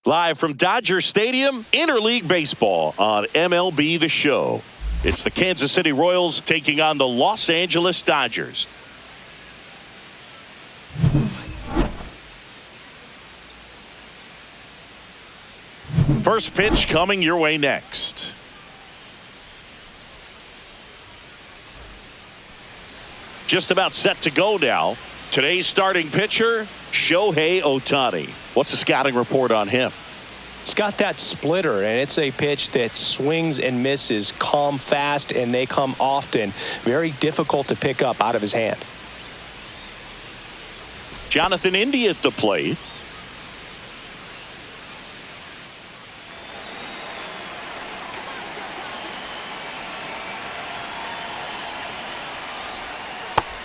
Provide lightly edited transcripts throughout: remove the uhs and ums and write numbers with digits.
Live from Dodger Stadium, interleague baseball on MLB The Show. It's the Kansas City Royals taking on the Los Angeles Dodgers. First pitch coming your way next. Just about set to go now. Today's starting pitcher, Shohei Ohtani. What's the scouting report on him? It's got that splitter, and it's a pitch that swings and misses, come fast, and they come often. Very difficult to pick up out of his hand. Jonathan India at the plate.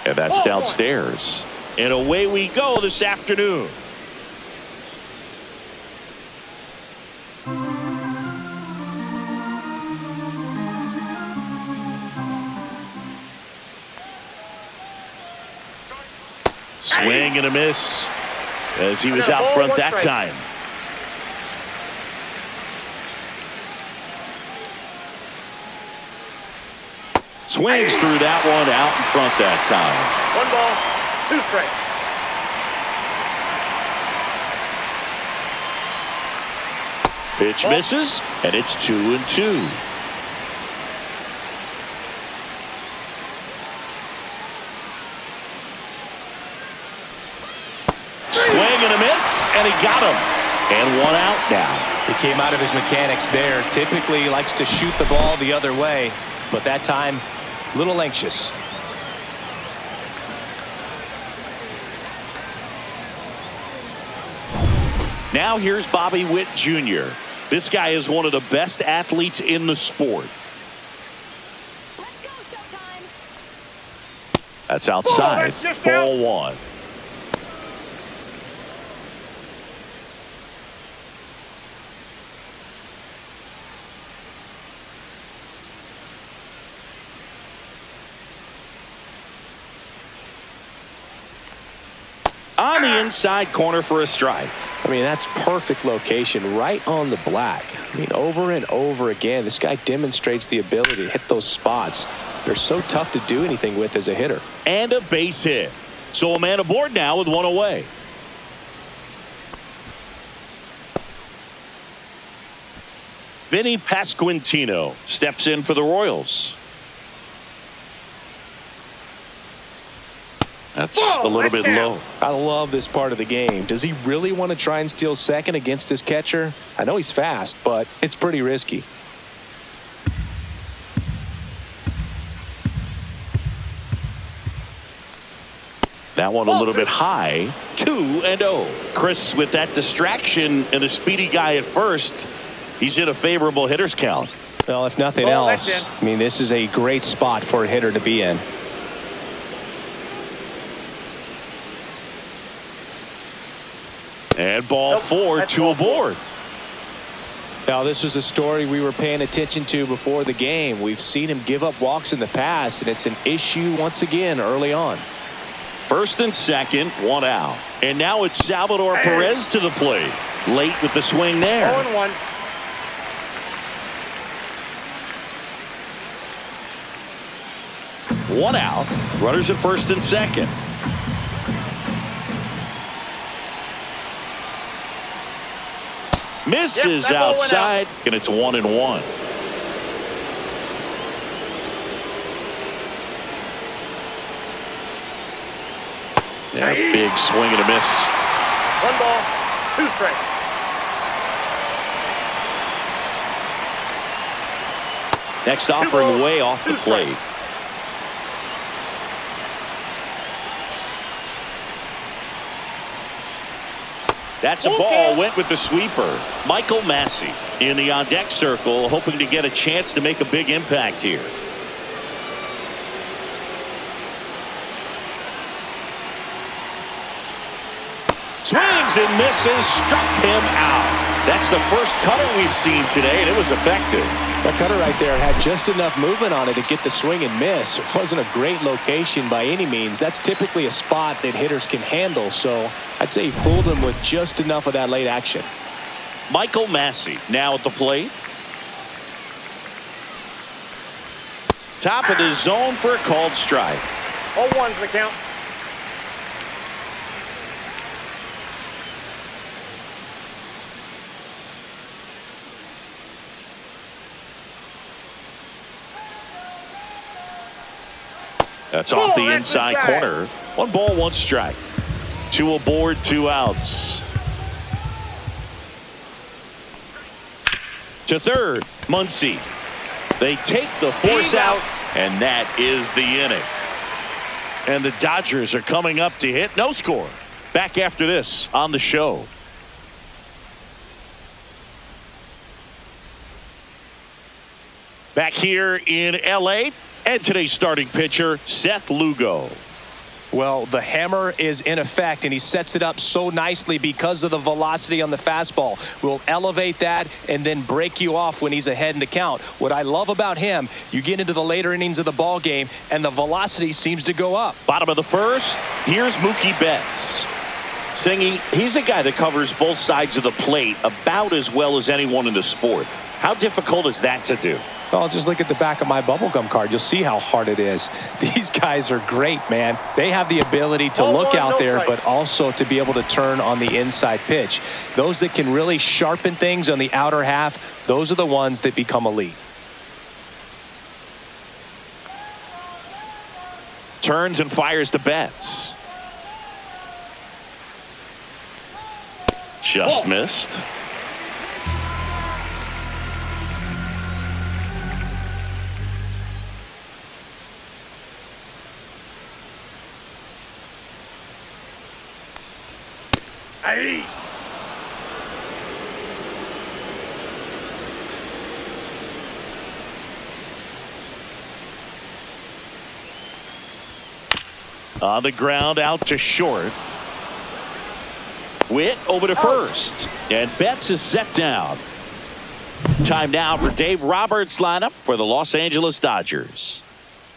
And that's downstairs. And away we go this afternoon. Swing and a miss as he was out front that time. Swings through that one, out in front that time. 1 ball, 2 strikes. Pitch misses, and it's 2-2. Swing and a miss, and he got him. And 1 out now. He came out of his mechanics there. Typically he likes to shoot the ball the other way, but that time a little anxious. Now here's Bobby Witt Jr. This guy is one of the best athletes in the sport. Let's go, Showtime. That's outside. Ball 1. On the inside corner for a strike. I mean, that's perfect location, right on the black. I mean, over and over again, this guy demonstrates the ability to hit those spots. They're so tough to do anything with as a hitter. And a base hit. So a man aboard now with 1 away. Vinny Pasquantino steps in for the Royals. That's a little bit low. I love this part of the game. Does he really want to try and steal second against this catcher? I know he's fast, but it's pretty risky. That one a little bit high. 2-0. Chris, with that distraction and a speedy guy at first, he's in a favorable hitter's count. Well, if nothing else, I mean, this is a great spot for a hitter to be in. And ball 4, 2 aboard. Now, this was a story we were paying attention to before the game. We've seen him give up walks in the past, and it's an issue once again early on. First and second, 1 out. And now it's Salvador Perez to the plate. Late with the swing there. 0-1. One out. Runners at first and second. Misses outside, and it's 1-1. Yeah, big swing and a miss. 1 ball, 2 strikes. Next offering way off the plate. That's a ball, went with the sweeper. Michael Massey in the on-deck circle, hoping to get a chance to make a big impact here. Swings and misses, struck him out. That's the first cutter we've seen today, and it was effective. That cutter right there had just enough movement on it to get the swing and miss. It wasn't a great location by any means. That's typically a spot that hitters can handle, so I'd say he fooled him with just enough of that late action. Michael Massey now at the plate. Top of the zone for a called strike. 0-1's the count. That's off the that's inside inside. corner. 1 ball, 1 strike. 2 aboard, 2 outs. To third, Muncy. They take the force out, and that is the inning. And the Dodgers are coming up to hit. No score. Back after this on the show. Back here in L.A., and today's starting pitcher, Seth Lugo. Well, the hammer is in effect, and he sets it up so nicely because of the velocity on the fastball. Will elevate that and then break you off when he's ahead in the count. What I love about him, you get into the later innings of the ball game, and the velocity seems to go up. Bottom of the first, here's Mookie Betts. Singing, he's a guy that covers both sides of the plate about as well as anyone in the sport. How difficult is that to do? Well, just look at the back of my bubblegum card. You'll see how hard it is. These guys are great, man. They have the ability to look out there, but also to be able to turn on the inside pitch. Those that can really sharpen things on the outer half, those are the ones that become elite. Turns and fires to Betts. Just missed. Hey. On the ground, out to short. Witt over to first. And Betts is set down. Time now for Dave Roberts' lineup for the Los Angeles Dodgers.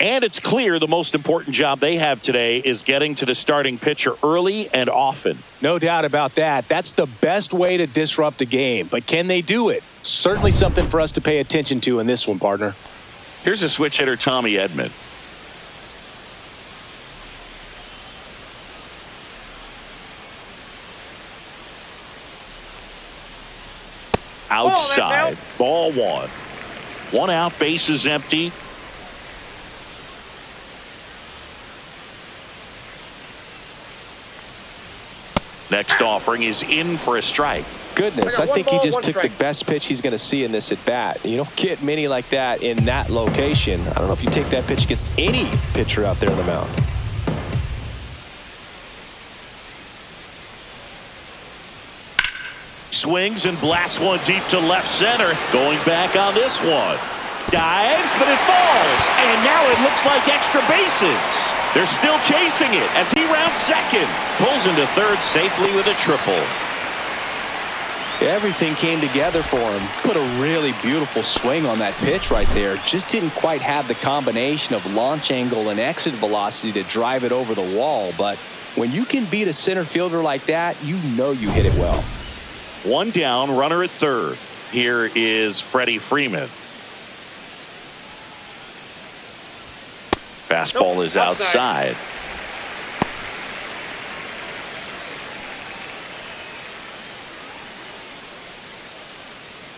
And it's clear the most important job they have today is getting to the starting pitcher early and often. No doubt about that. That's the best way to disrupt a game. But can they do it? Certainly something for us to pay attention to in this one, partner. Here's a switch hitter, Tommy Edman. Outside, ball 1. 1 out, bases empty. Next offering is in for a strike. Goodness, I think he just took the best pitch he's going to see in this at bat. You don't get many like that in that location. I don't know if you take that pitch against any pitcher out there on the mound. Swings and blasts one deep to left center. Going back on this one. Dives, but it falls. And now it looks like extra bases. They're still chasing it as he rounds second. Pulls into third safely with a triple. Everything came together for him. Put a really beautiful swing on that pitch right there. Just didn't quite have the combination of launch angle and exit velocity to drive it over the wall. But when you can beat a center fielder like that, you know you hit it well. 1 down, runner at third. Here is Freddie Freeman. Fastball is outside.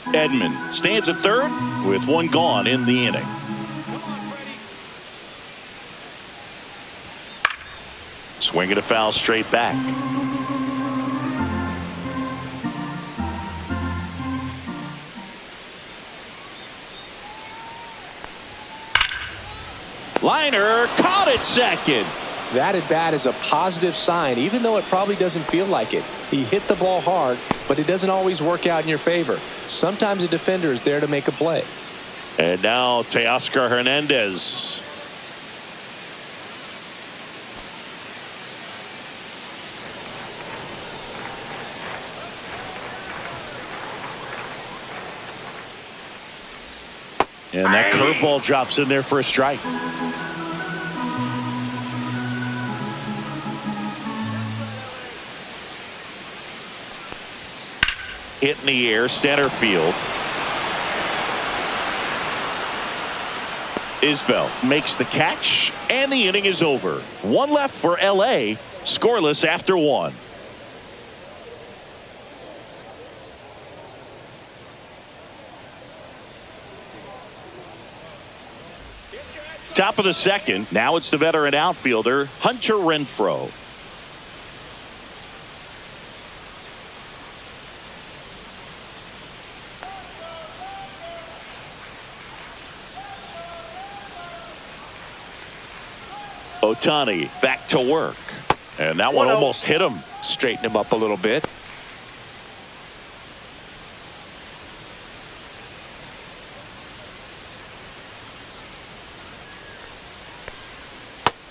Edman stands at third with 1 gone in the inning. Swinging a foul straight back. Liner caught at second. That at bat is a positive sign, even though it probably doesn't feel like it. He hit the ball hard, but it doesn't always work out in your favor. Sometimes a defender is there to make a play. And now Teoscar Hernandez. And that curveball drops in there for a strike. hit in the air, center field. Isbell makes the catch, and the inning is over. One left for L.A., scoreless after one. Top of the second. Now it's the veteran outfielder, Hunter Renfroe. Ohtani back to work. And that one almost hit him. Straighten him up a little bit.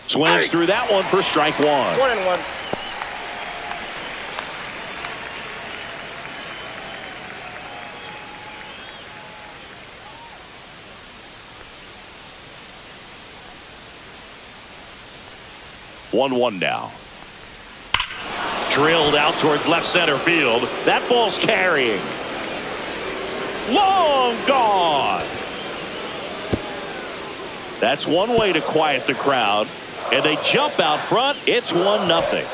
Swings through that one for strike one. 1-1. One now. Drilled out towards left center field. That ball's carrying. Long gone. That's one way to quiet the crowd. And they jump out front. It's 1-0.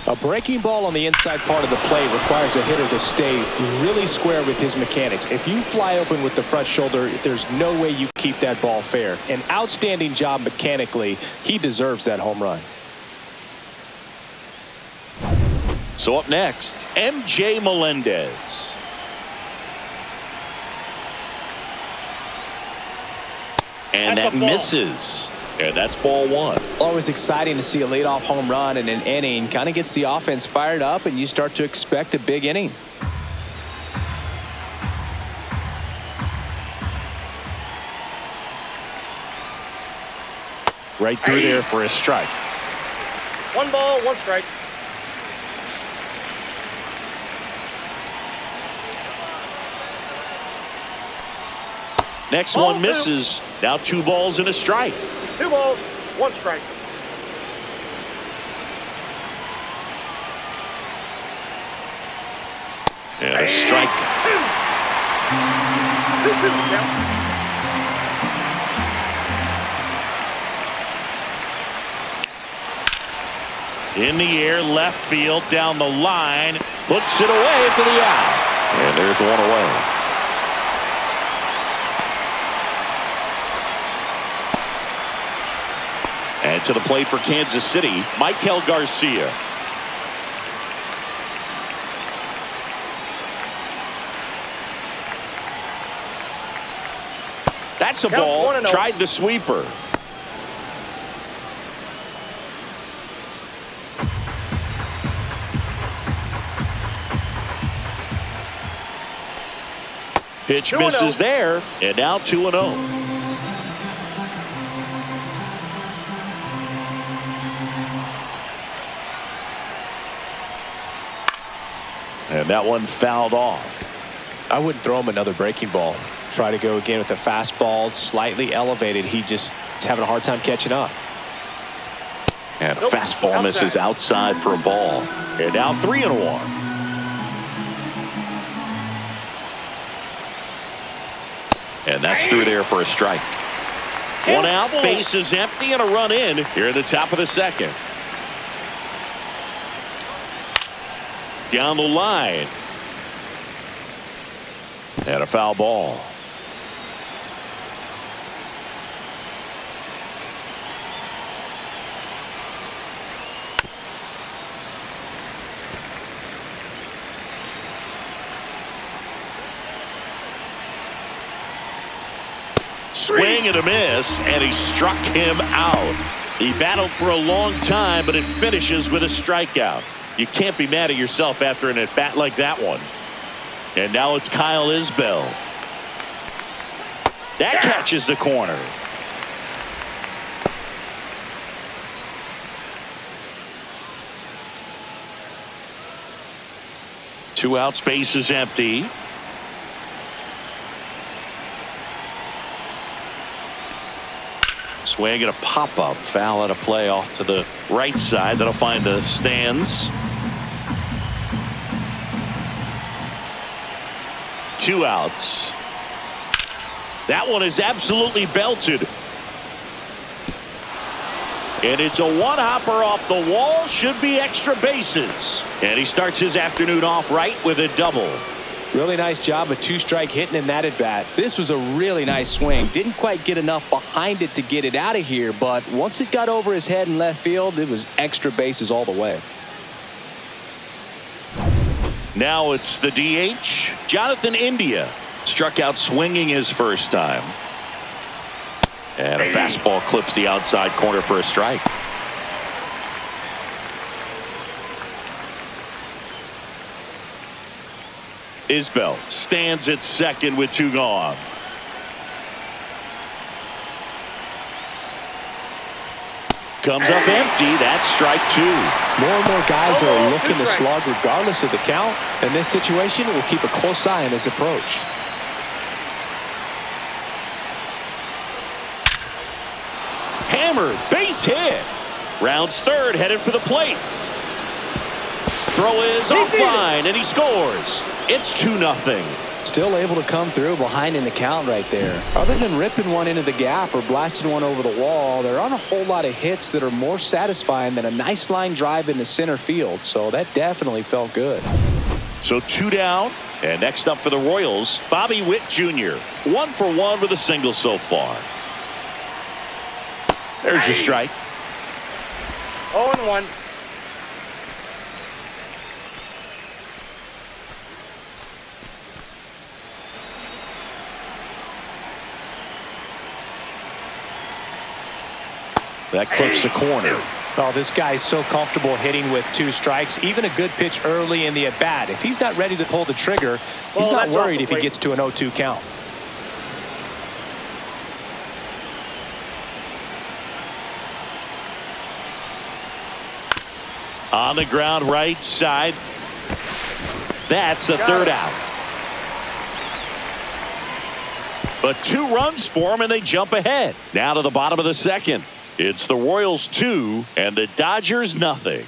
A breaking ball on the inside part of the plate requires a hitter to stay really square with his mechanics. If you fly open with the front shoulder, there's no way you keep that ball fair. An outstanding job mechanically. He deserves that home run. So up next, MJ Melendez. And that misses. And that's ball one. Always exciting to see a leadoff home run in an inning. Kind of gets the offense fired up, and you start to expect a big inning. Right through there for a strike. 1 ball, 1 strike. Next one misses. Now 2 balls and a strike. 2 balls, 1 strike. And a strike. 2-2 count. In the air, left field, down the line. Puts it away for the out. And there's one away. And to the plate for Kansas City, Michael Garcia. That's a ball. Tried the sweeper. Pitch misses there, and now 2-0. And that one fouled off. I wouldn't throw him another breaking ball. Try to go again with the fastball, slightly elevated. He just is having a hard time catching up. And fastball misses outside for a ball. And now 3-1. And that's through there for a strike. One out, base is empty, and a run in here at the top of the second. Down the line. And a foul ball. Swing and a miss, and he struck him out. He battled for a long time, but it finishes with a strikeout. You can't be mad at yourself after an at-bat like that one. And now it's Kyle Isbell. That catches the corner. Two outs, base is empty. Swing and a pop-up. Foul out of play off to the right side. That'll find the stands. 2 outs. That one is absolutely belted. And it's a one-hopper off the wall. Should be extra bases. And he starts his afternoon off right with a double. Really nice job of 2-strike hitting in that at bat. This was a really nice swing. Didn't quite get enough behind it to get it out of here, but once it got over his head in left field, it was extra bases all the way. Now it's the DH. Jonathan India struck out swinging his first time. And a fastball clips the outside corner for a strike. Isbell stands at second with 2 gone. Comes up empty. That's strike 2. More and more guys are looking to slug regardless of the count. In this situation, we'll keep a close eye on his approach. Hammered, base hit. Rounds third, headed for the plate. Throw is offline, and he scores. It's 2-0. Still able to come through behind in the count right there. Other than ripping one into the gap or blasting one over the wall, there aren't a whole lot of hits that are more satisfying than a nice line drive into center field. So that definitely felt good. So 2 down. And next up for the Royals, Bobby Witt Jr. 1 for 1 with a single so far. There's your strike. 0-1. That clips the corner. Oh, this guy's so comfortable hitting with 2 strikes. Even a good pitch early in the at-bat. If he's not ready to pull the trigger, he's not worried if he gets to an 0-2 count. On the ground right side. That's the third out. But 2 runs for him, and they jump ahead. Now to the bottom of the second. It's the Royals 2 and the Dodgers nothing.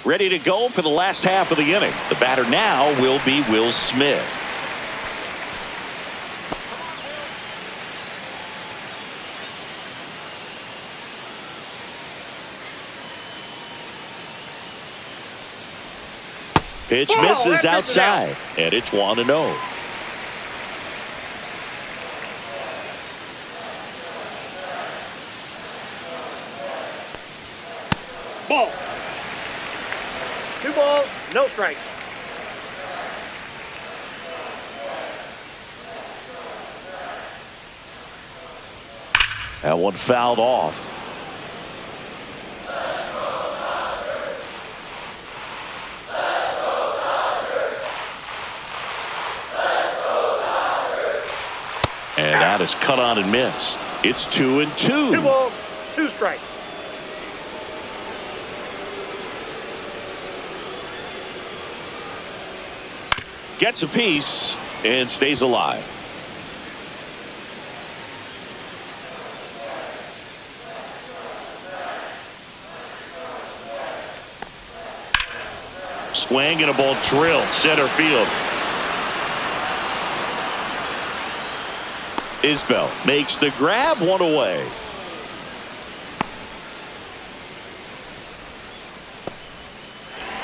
Ready to go for the last half of the inning. The batter now will be Will Smith. Pitch misses outside, and it's 1-0. Ball. 2 balls, no strikes. That one fouled off. And that is cut on and missed. It's 2-2. 2 balls, 2 strikes. Gets a piece and stays alive. Swing and a ball drilled center field. Isbell makes the grab, 1 away.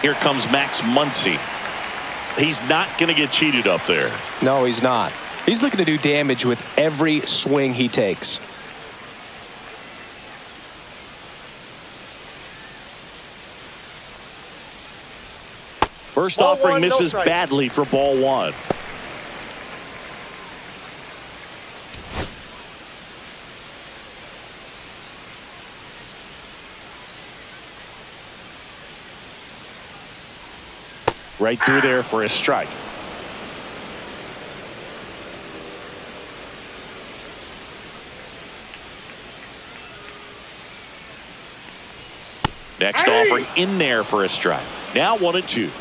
Here comes Max Muncy. He's not going to get cheated up there. No, he's not. He's looking to do damage with every swing he takes. First Ball offering 1, no misses strike. badly for ball 1. Right through there for a strike. Next offering in there for a strike. Now 1-2.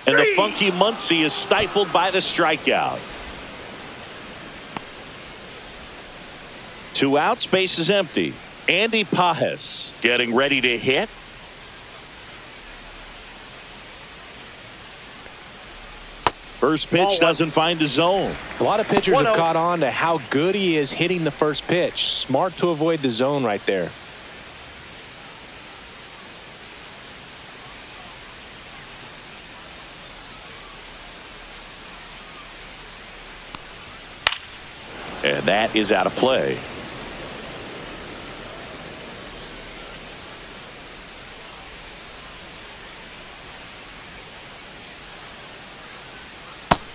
And the funky Muncie is stifled by the strikeout. 2 outs, base is empty. Andy Pajes getting ready to hit. First pitch doesn't find the zone. A lot of pitchers have caught on to how good he is hitting the first pitch. Smart to avoid the zone right there. And that is out of play.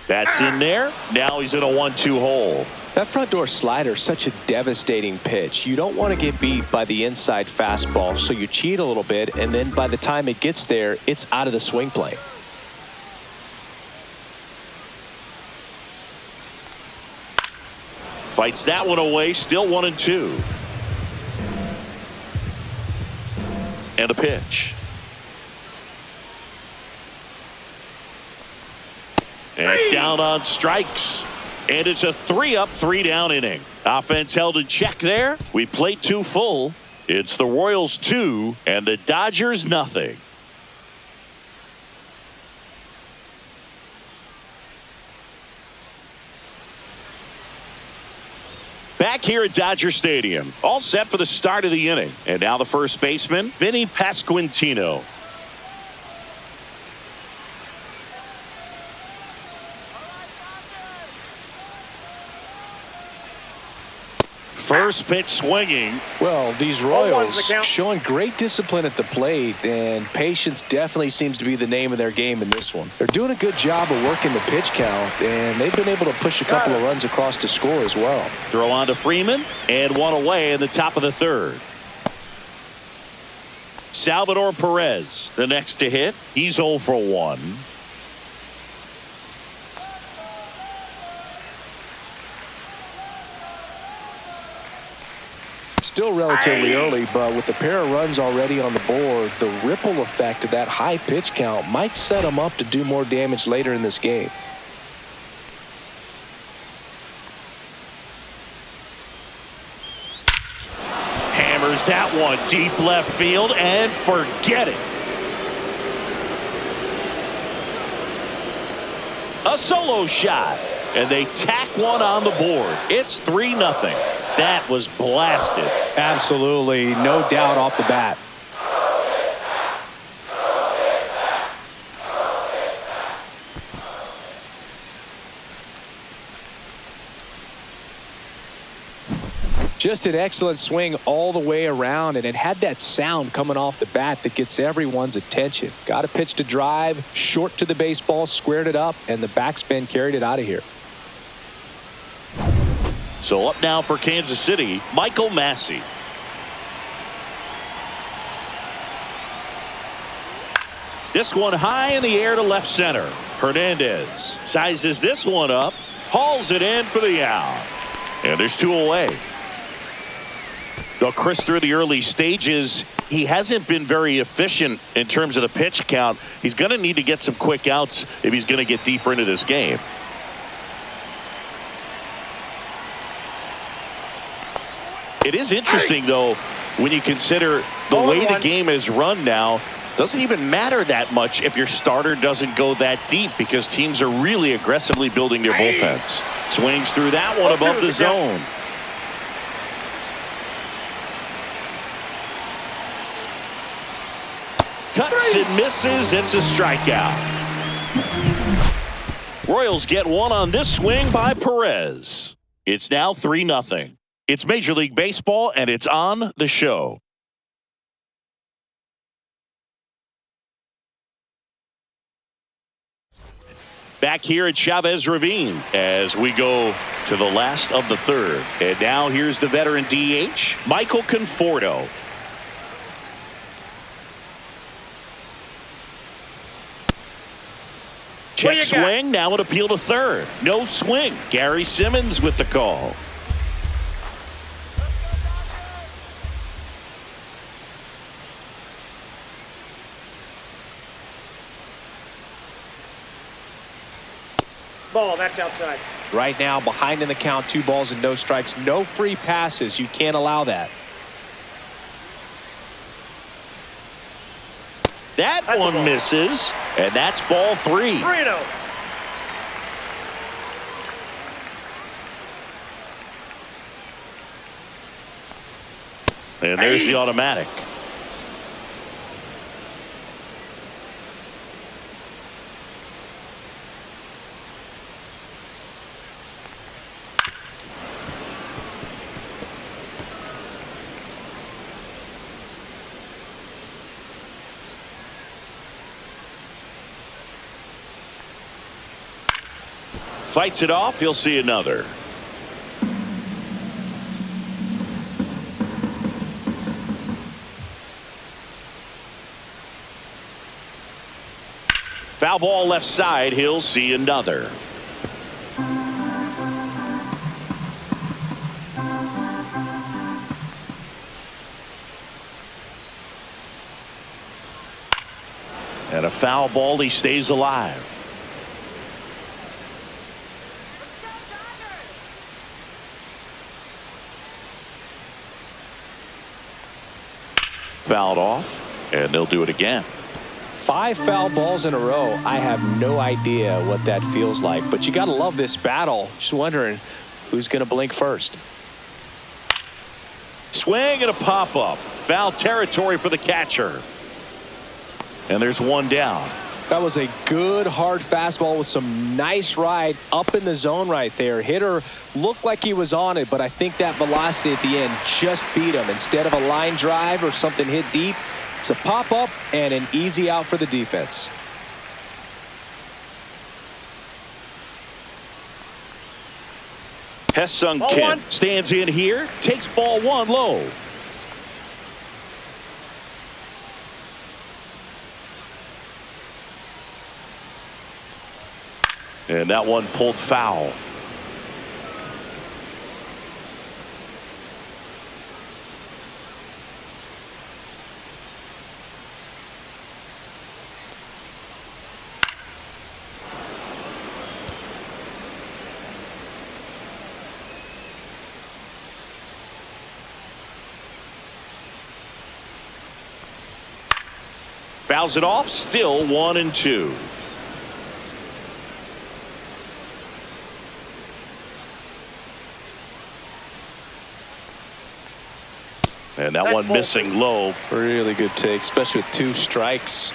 That's in there. Now he's in a 1-2 hole. That front door slider is such a devastating pitch. You don't want to get beat by the inside fastball, so you cheat a little bit, and then by the time it gets there, it's out of the swing plane. Fights that one away. Still 1-2. And a pitch. And down on strikes. And it's a 3-up, 3-down inning. Offense held in check there. We played 2 full. It's the Royals 2 and the Dodgers nothing. Back here at Dodger Stadium, all set for the start of the inning. And now the first baseman, Vinny Pasquantino. First pitch swinging. Well, these Royals showing great discipline at the plate, and patience definitely seems to be the name of their game in this one. They're doing a good job of working the pitch count, and they've been able to push a couple of runs across to score as well. Throw on to Freeman, and one away in the top of the third. Salvador Perez, the next to hit. He's 0 for 1. Still relatively early, but with the pair of runs already on the board, the ripple effect of that high pitch count might set them up to do more damage later in this game. Hammers that one deep left field and forget it. A solo shot, and they tack one on the board. It's 3-0. That was blasted. Absolutely, no doubt off the bat. Just an excellent swing all the way around, and it had that sound coming off the bat that gets everyone's attention. Got a pitch to drive, short to the baseball, squared it up, and the backspin carried it out of here. So up now for Kansas City, Michael Massey. This one high in the air to left center. Hernandez sizes this one up, hauls it in for the out. And there's 2 away. Though Chris, through the early stages, he hasn't been very efficient in terms of the pitch count. He's going to need to get some quick outs if he's going to get deeper into this game. It is interesting, though, when you consider the way the game is run now. Doesn't even matter that much if your starter doesn't go that deep, because teams are really aggressively building their bullpens. Swings through that one above the zone. Cuts and misses. It's a strikeout. Royals get one on this swing by Perez. It's now 3-0. It's Major League Baseball, and it's on the show. Back here at Chavez Ravine as we go to the last of the third. And now here's the veteran DH, Michael Conforto. Check swing, now an appeal to third. No swing. Gary Simmons with the call. Ball, that's outside. Right now, behind in the count, 2 balls and no strikes. No free passes. You can't allow that. That That's a one ball. misses, and that's ball 3. 3-0. And there's the automatic. Fights it off. He'll see another. Foul ball left side. He'll see another. And a foul ball. He stays alive. Fouled off, and they'll do it again. 5 foul balls in a row. I have no idea what that feels like, but you got to love this battle. Just wondering who's going to blink first. Swing and a pop-up. Foul territory for the catcher. And there's one down. That was a good hard fastball with some nice ride up in the zone right there. Hitter looked like he was on it, but I think that velocity at the end just beat him. Instead of a line drive or something hit deep, it's a pop-up and an easy out for the defense. Hesung Ball Kim one. stands in here, takes ball 1 low. And that one pulled foul. Fouls it off, still 1-2. And that one missing low. Really good take, especially with 2 strikes.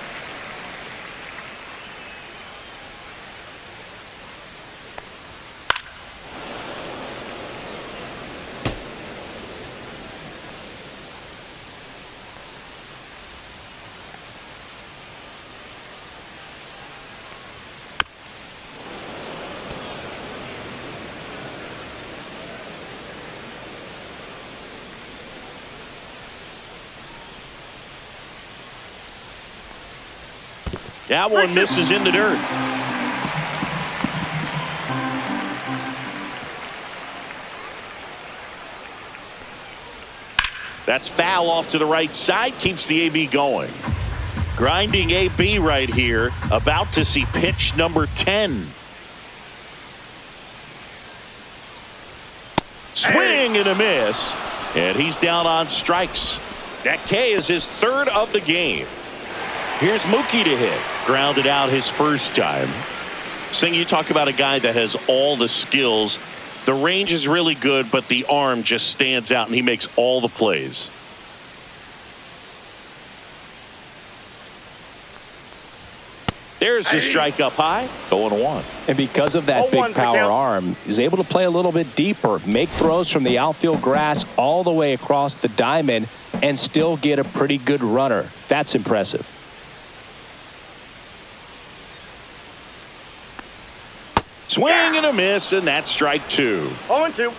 That one misses in the dirt. That's foul off to the right side, keeps the AB going. Grinding AB right here, about to see pitch number 10. Swing and a miss, and he's down on strikes. That K is his 3rd of the game. Here's Mookie to hit. Grounded out his first time. Sing, you talk about a guy that has all the skills. The range is really good, but the arm just stands out, and he makes all the plays. There's the strike up high. 0-1. And because of that 0-1 big power count. arm, he's able to play a little bit deeper, make throws from the outfield grass all the way across the diamond, and still get a pretty good runner. That's impressive. Swing and a miss, and that's strike 2. 0-2.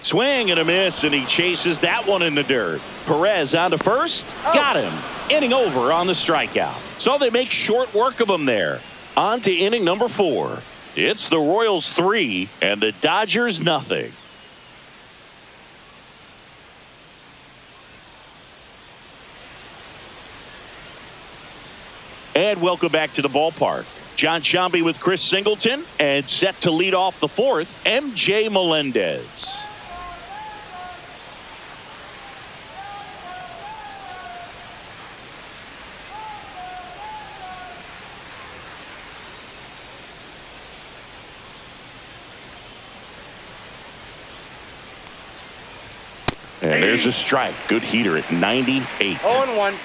Swing and a miss, and he chases that one in the dirt. Perez on to first. Got him. Inning over on the strikeout. So they make short work of him there. On to inning number 4. It's the Royals 3 and the Dodgers nothing. And welcome back to the ballpark. John Shambi with Chris Singleton, and set to lead off the fourth, MJ Melendez. And there's a strike. Good heater at 98. 0-1.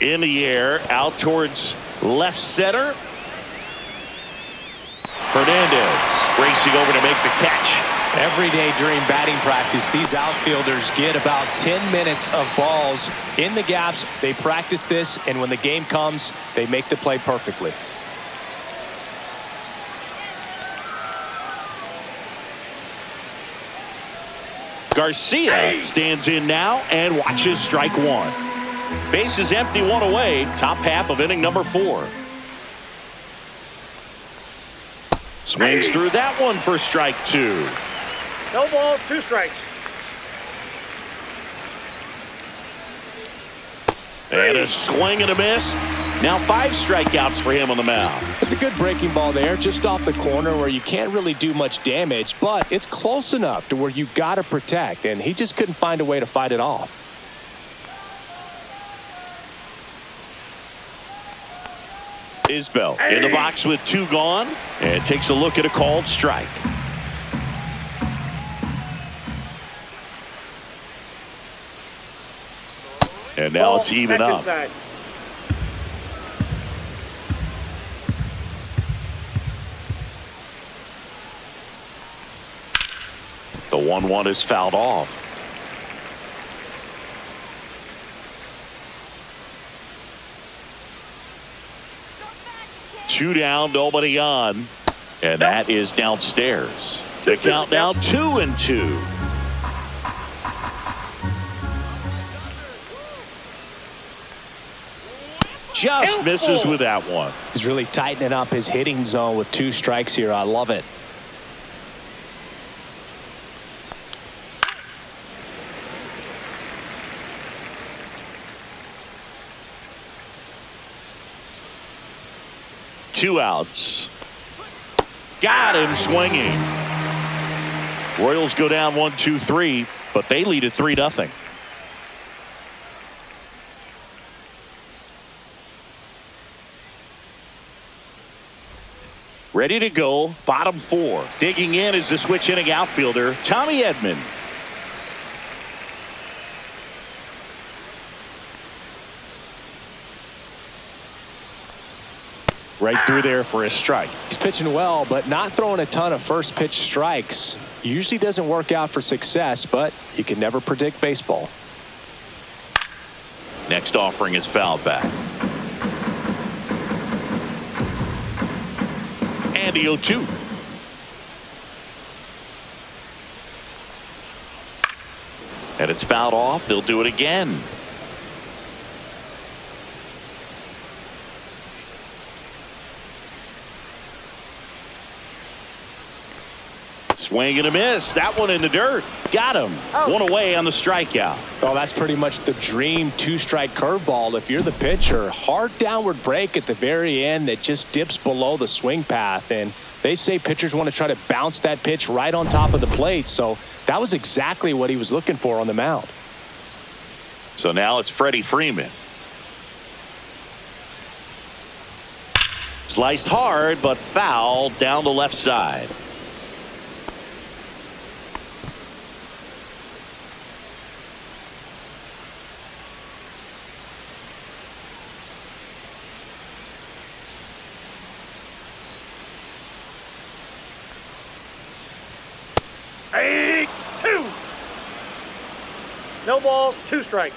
In the air, out towards left center. Hernandez racing over to make the catch. Every day during batting practice, these outfielders get about 10 minutes of balls in the gaps. They practice this, and when the game comes, they make the play perfectly. Garcia stands in now and watches strike one. Base is empty, one away. Top half of inning number 4. Swings through that one for strike 2. No balls, 2 strikes. And a swing and a miss. Now 5 strikeouts for him on the mound. It's a good breaking ball there, just off the corner where you can't really do much damage, but it's close enough to where you got to protect, and he just couldn't find a way to fight it off. Isbell in the box with 2 gone, and takes a look at a called strike. And now it's even up. Inside. The 1-1 is fouled off. Two down, nobody on. And that is downstairs. The count now 2-2. Just misses with that one. He's really tightening up his hitting zone with 2 strikes here. I love it. Two outs. Got him swinging. Royals go down 1-2-3, but they lead at 3-0. Ready to go, bottom 4. Digging in is the switch inning outfielder, Tommy Edman. Right through there for a strike. He's pitching well, but not throwing a ton of first pitch strikes. Usually doesn't work out for success, but you can never predict baseball. Next offering is fouled back. And the 0-2. And it's fouled off. They'll do it again. Swing and a miss. That one in the dirt. Got him. One away on the strikeout. Well, that's pretty much the dream 2-strike curveball. If you're the pitcher, hard downward break at the very end that just dips below the swing path. And they say pitchers want to try to bounce that pitch right on top of the plate. So that was exactly what he was looking for on the mound. So now it's Freddie Freeman. Sliced hard, but fouled down the left side. No balls, 2 strikes.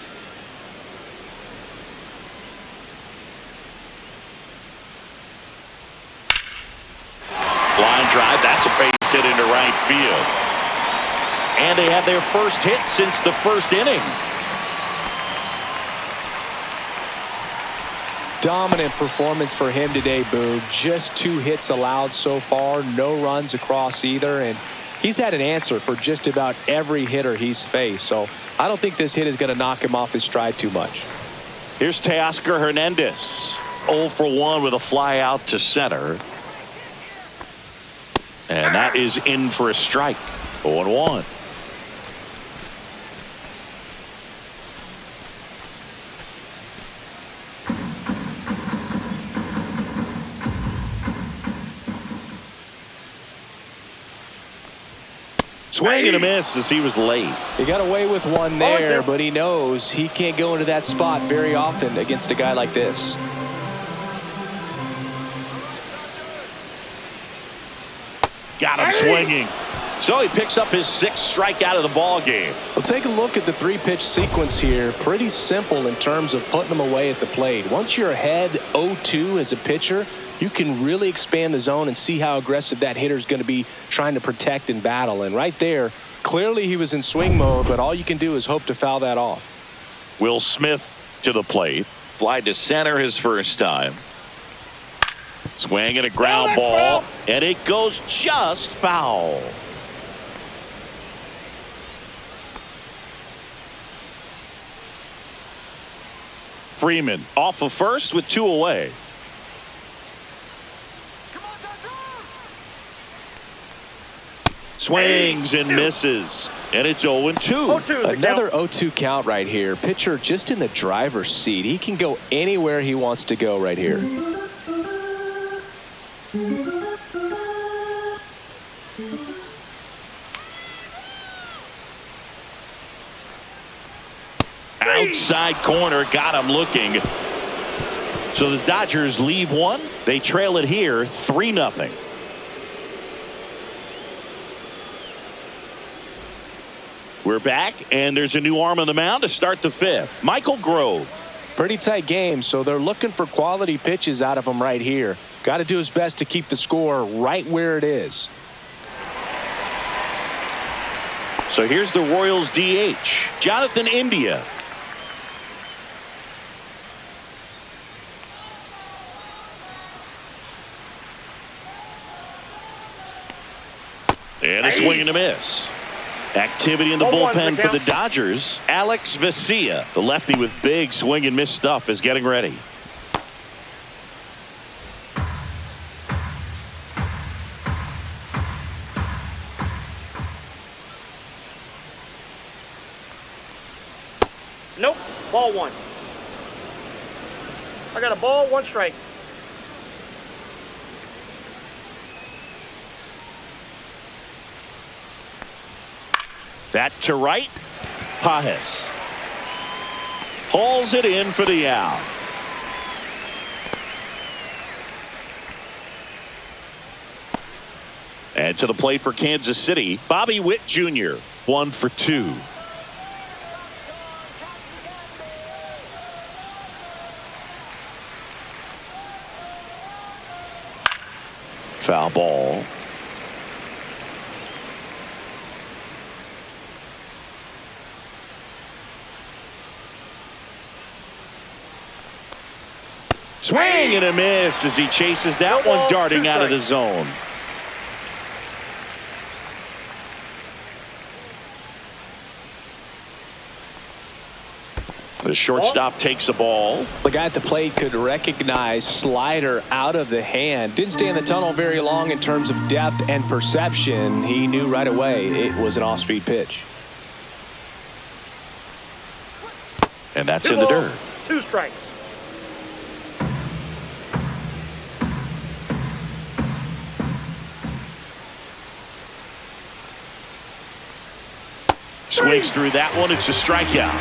Line drive. That's a base hit into right field. And they have their first hit since the first inning. Dominant performance for him today, Boog. Just 2 hits allowed so far. No runs across either. And he's had an answer for just about every hitter he's faced. So I don't think this hit is going to knock him off his stride too much. Here's Teoscar Hernandez. 0 for 1 with a fly out to center. And that is in for a strike. 0-1. Swing and a miss as he was late. He got away with one there, but he knows he can't go into that spot very often against a guy like this. Got him swinging. So he picks up his 6th strikeout of the ball game. Well, take a look at the 3-pitch sequence here. Pretty simple in terms of putting them away at the plate. Once you're ahead 0-2 as a pitcher, you can really expand the zone and see how aggressive that hitter is going to be trying to protect and battle. And right there, clearly he was in swing mode, but all you can do is hope to foul that off. Will Smith to the plate. Fly to center his first time. Swing and a ground ball, and it goes just foul. Freeman off of first with 2 away. Swings and misses, and it's 0-2. Another 0-2 count right here. Pitcher just in the driver's seat. He can go anywhere he wants to go right here. Outside corner, got him looking. So the Dodgers leave one. They trail it here 3-0. We're back, and there's a new arm on the mound to start the 5th. Michael Grove. Pretty tight game, so they're looking for quality pitches out of him right here. Got to do his best to keep the score right where it is. So here's the Royals DH, Jonathan India. And a swing and a miss. Activity in the bullpen for the Dodgers. Alex Vesia, the lefty with big swing and miss stuff, is getting ready. Nope. Ball 1. I got a ball, 1 strike. That to right. Pajes hauls it in for the out. And to the plate for Kansas City, Bobby Witt Jr. 1 for 2. Foul ball. Swing and a miss as he chases that one darting out of the zone. The shortstop takes the ball. The guy at the plate could recognize slider out of the hand. Didn't stay in the tunnel very long in terms of depth and perception. He knew right away it was an off-speed pitch. And that's in the dirt. 2 strikes. Swings through that one. It's a strikeout.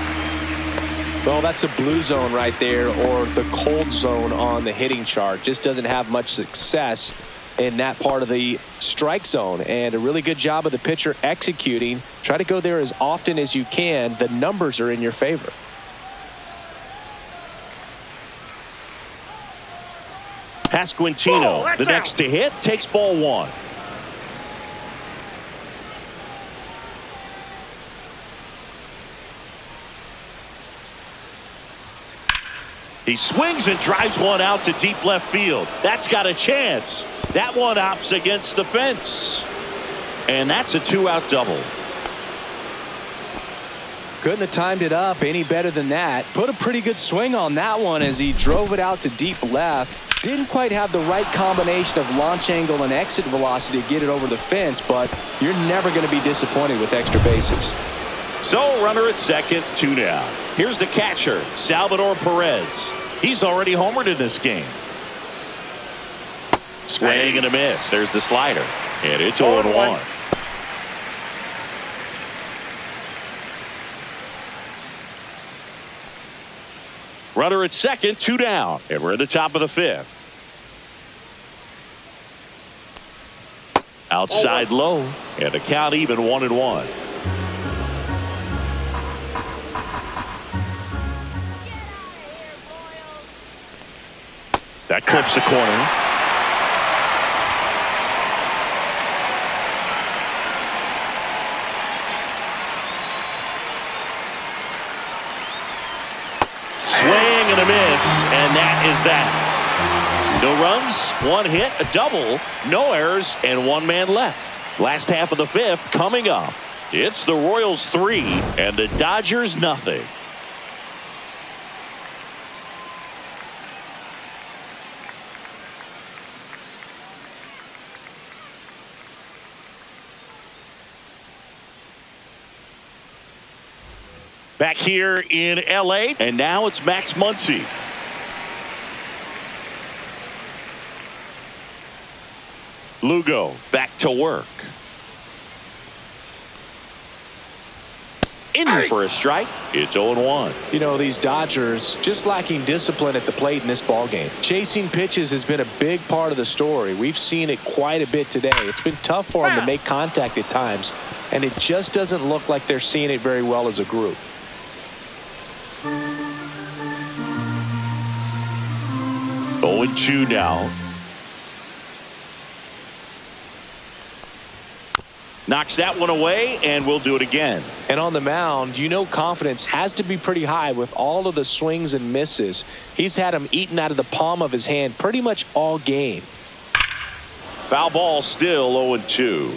Well, that's a blue zone right there, or the cold zone on the hitting chart. Just doesn't have much success in that part of the strike zone. And a really good job of the pitcher executing. Try to go there as often as you can. The numbers are in your favor. Pasquantino, the next to hit, takes ball 1. He swings and drives one out to deep left field. That's got a chance. That one opts against the fence. And that's a 2-out double. Couldn't have timed it up any better than that. Put a pretty good swing on that one as he drove it out to deep left. Didn't quite have the right combination of launch angle and exit velocity to get it over the fence, but you're never going to be disappointed with extra bases. So runner at second, 2 down. Here's the catcher, Salvador Perez. He's already homered in this game. Swing and a miss. There's the slider. And it's 0-1. Runner at second, 2 down. And we're at the top of the 5th. Outside low. And the count even 1-1. That clips the corner. Swing and a miss, and that is that. No runs, 1 hit, a double, no errors, and 1 man left. Last half of the 5th coming up. It's the Royals 3 and the Dodgers nothing. Back here in L.A. and now it's Max Muncy. Lugo back to work. In for a strike. It's 0-1. You know, these Dodgers just lacking discipline at the plate in this ballgame. Chasing pitches has been a big part of the story. We've seen it quite a bit today. It's been tough for them to make contact at times, and it just doesn't look like they're seeing it very well as a group. 0-2 now. Knocks that one away, and we'll do it again. And on the mound, you know, confidence has to be pretty high with all of the swings and misses. He's had them eaten out of the palm of his hand pretty much all game. Foul ball, still 0-2.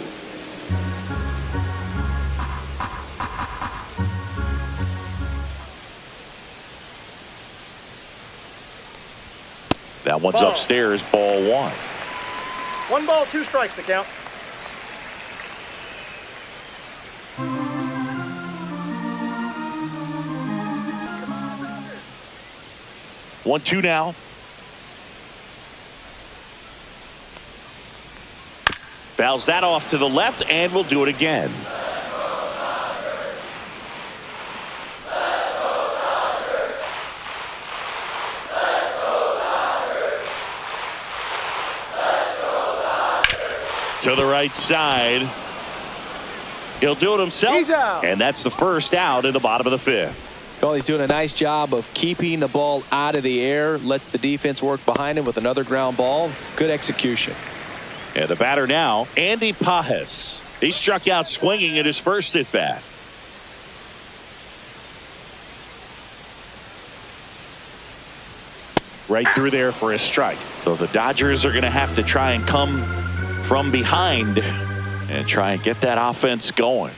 That one's upstairs, ball 1. 1 ball, 2 strikes to count. One, 2 now. Fouls that off to the left, and we'll do it again. To the right side. He'll do it himself. He's out. And that's the first out in the bottom of the 5th. Well, he's doing a nice job of keeping the ball out of the air. Lets the defense work behind him with another ground ball. Good execution. And the batter now, Andy Pajes. He struck out swinging at his first at bat. Right through there for a strike. So the Dodgers are going to have to try and come from behind and try and get that offense going.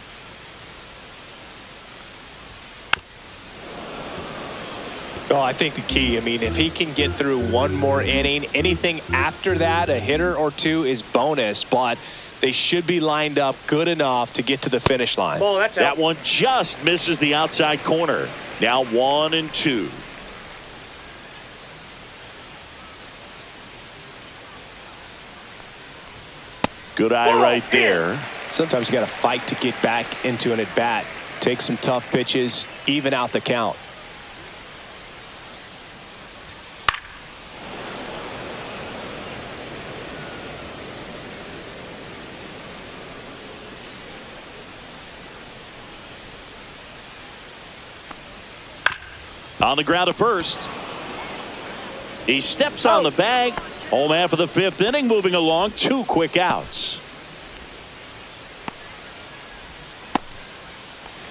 Oh, I think the key, I mean, if he can get through one more inning, anything after that, a hitter or two is bonus, but they should be lined up good enough to get to the finish line. Oh, that's out. That one just misses the outside corner. Now 1-2. Good eye right there. Sometimes you got to fight to get back into an at-bat. Take some tough pitches, even out the count. On the ground at first. He steps on the bag. Home half of the 5th inning, moving along. 2 quick outs.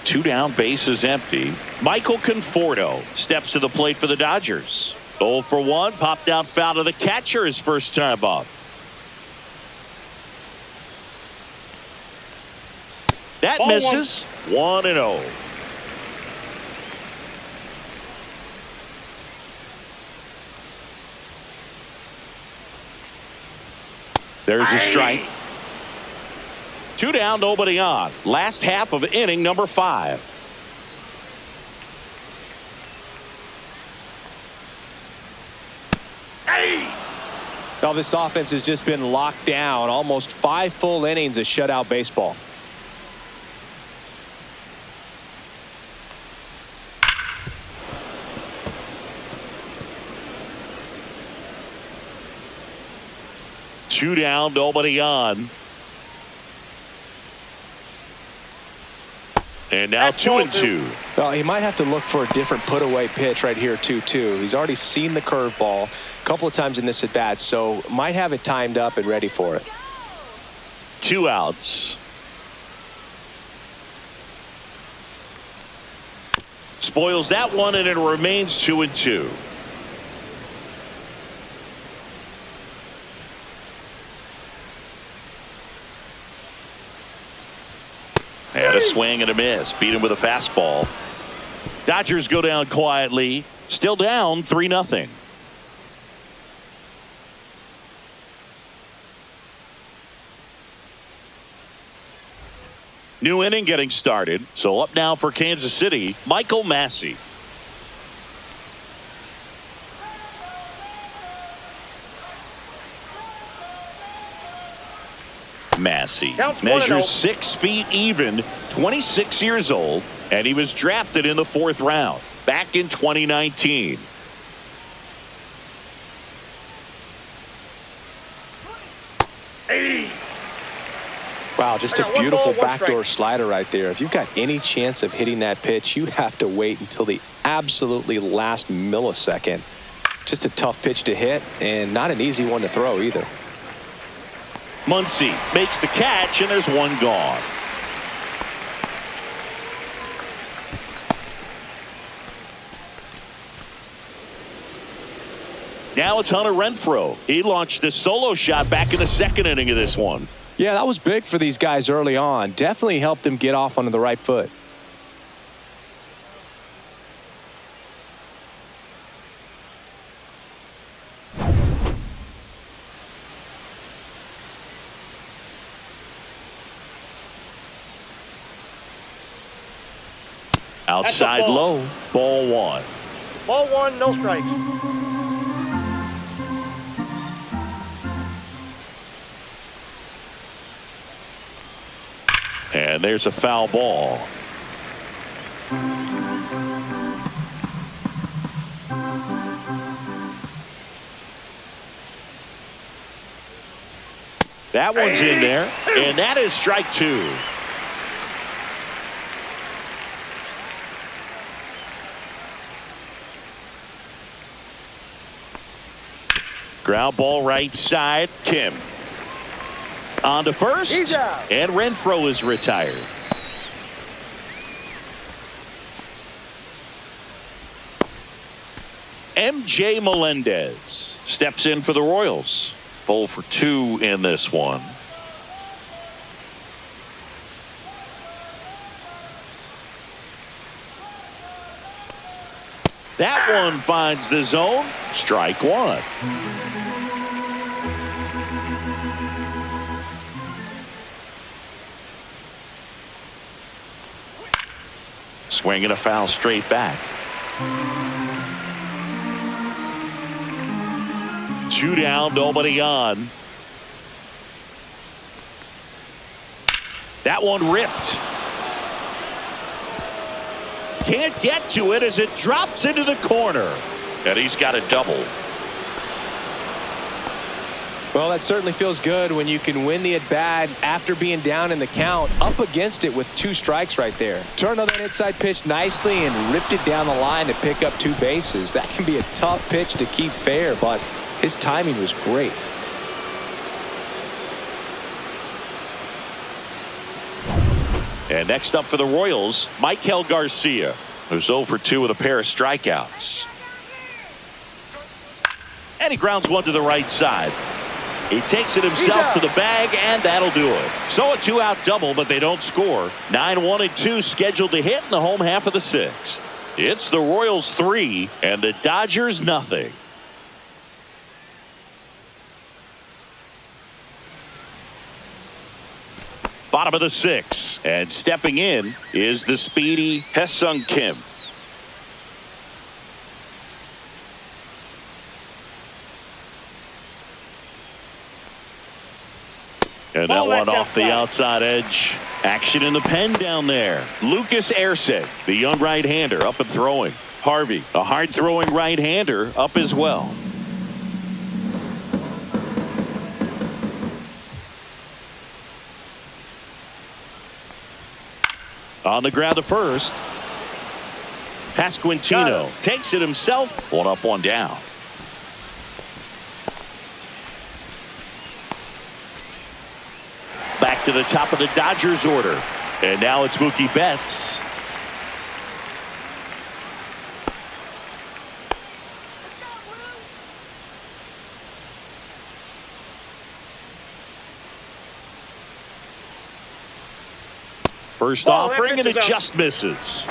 2 down, bases empty. Michael Conforto steps to the plate for the Dodgers. 0 for 1, popped out foul to the catcher his first time up. That Ball misses. 1-0. There's a strike. 2 down, nobody on. Last half of inning number 5. Now this offense has just been locked down. Almost 5 full innings of shutout baseball. Two down, nobody on. And now 2-2. Well, he might have to look for a different put-away pitch right here, 2-2. He's already seen the curveball a couple of times in this at-bat, so might have it timed up and ready for it. 2 outs. Spoils that one, and it remains 2-2. And a swing and a miss. Beat him with a fastball. Dodgers go down quietly. Still down 3-0. New inning getting started. So up now for Kansas City, Michael Massey. Massey measures 6 feet even, 26 years old, and he was drafted in the 4th round back in 2019. Wow, just a beautiful backdoor slider right there. If you've got any chance of hitting that pitch, you have to wait until the absolutely last millisecond. Just a tough pitch to hit, and not an easy one to throw either. Muncy makes the catch, and there's one gone. Now it's Hunter Renfroe. He launched a solo shot back in the 2nd inning of this one. Yeah, that was big for these guys early on. Definitely helped them get off onto the right foot. Outside low, ball 1. Ball 1, no strikes. And there's a foul ball. That one's in there, and that is strike 2. Ground ball right side. Kim on to first. He's out. And Renfroe is retired. MJ Melendez steps in for the Royals. 0 for 2 in this one. That one finds the zone. Strike 1. Swinging a foul straight back. 2 down, nobody on. That one ripped. Can't get to it as it drops into the corner. And he's got a double. Well, that certainly feels good when you can win the at-bat after being down in the count, up against it with 2 strikes right there. Turned on that inside pitch nicely and ripped it down the line to pick up 2 bases. That can be a tough pitch to keep fair, but his timing was great. And next up for the Royals, Michael Garcia, who's 0 for 2 with a pair of strikeouts. And he grounds one to the right side. He takes it himself to the bag, and that'll do it. So a 2-out double, but they don't score. 9-1-2 scheduled to hit in the home half of the 6th. It's the Royals 3 and the Dodgers nothing. Bottom of the 6th, and stepping in is the speedy Haesung Kim. And that one off the outside edge. Action in the pen down there. Lucas Erceg, the young right-hander, up and throwing. Harvey, a hard-throwing right-hander, up as well. On the ground to first. Pasquantino takes it himself. 1 up, 1 down. Back to the top of the Dodgers order. And now it's Mookie Betts. First offering, and it just misses.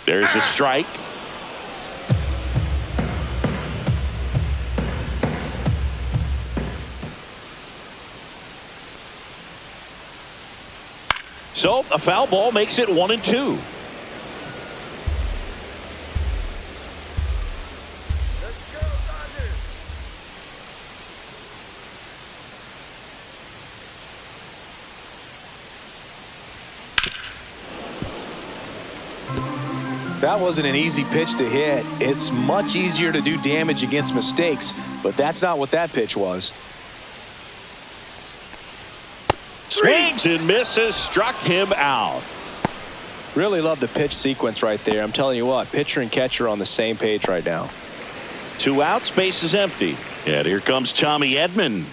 There's a strike. So a foul ball makes it 1-2. That wasn't an easy pitch to hit. It's much easier to do damage against mistakes, but that's not what that pitch was. Swings and misses, struck him out. Really love the pitch sequence right there. I'm telling you what, pitcher and catcher on the same page right now. 2 outs, base is empty. And here comes Tommy Edman.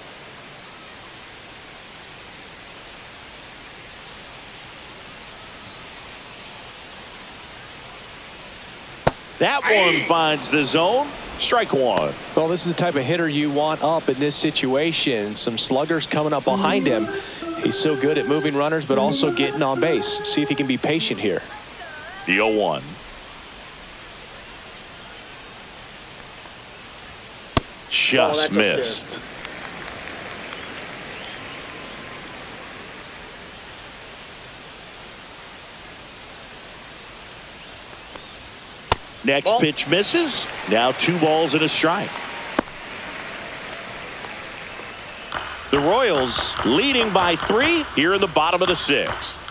That one finds the zone. Strike 1. Well, this is the type of hitter you want up in this situation. Some sluggers coming up behind him. He's so good at moving runners, but also getting on base. See if he can be patient here. The 0-1. Just missed. Next pitch misses. Now 2 balls and a strike. The Royals leading by 3 here in the bottom of the 6th.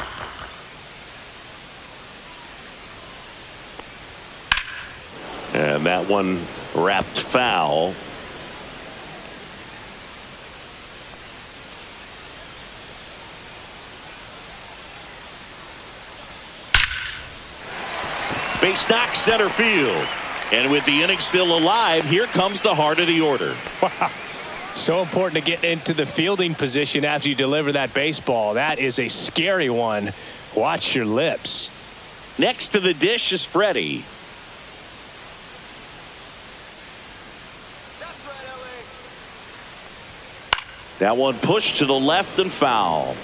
And that one wrapped foul. Base knock center field. And with the inning still alive, here comes the heart of the order. Wow. So important to get into the fielding position after you deliver that baseball. That is a scary one. Watch your lips. Next to the dish is Freddie. That's right, LA. That one pushed to the left and foul.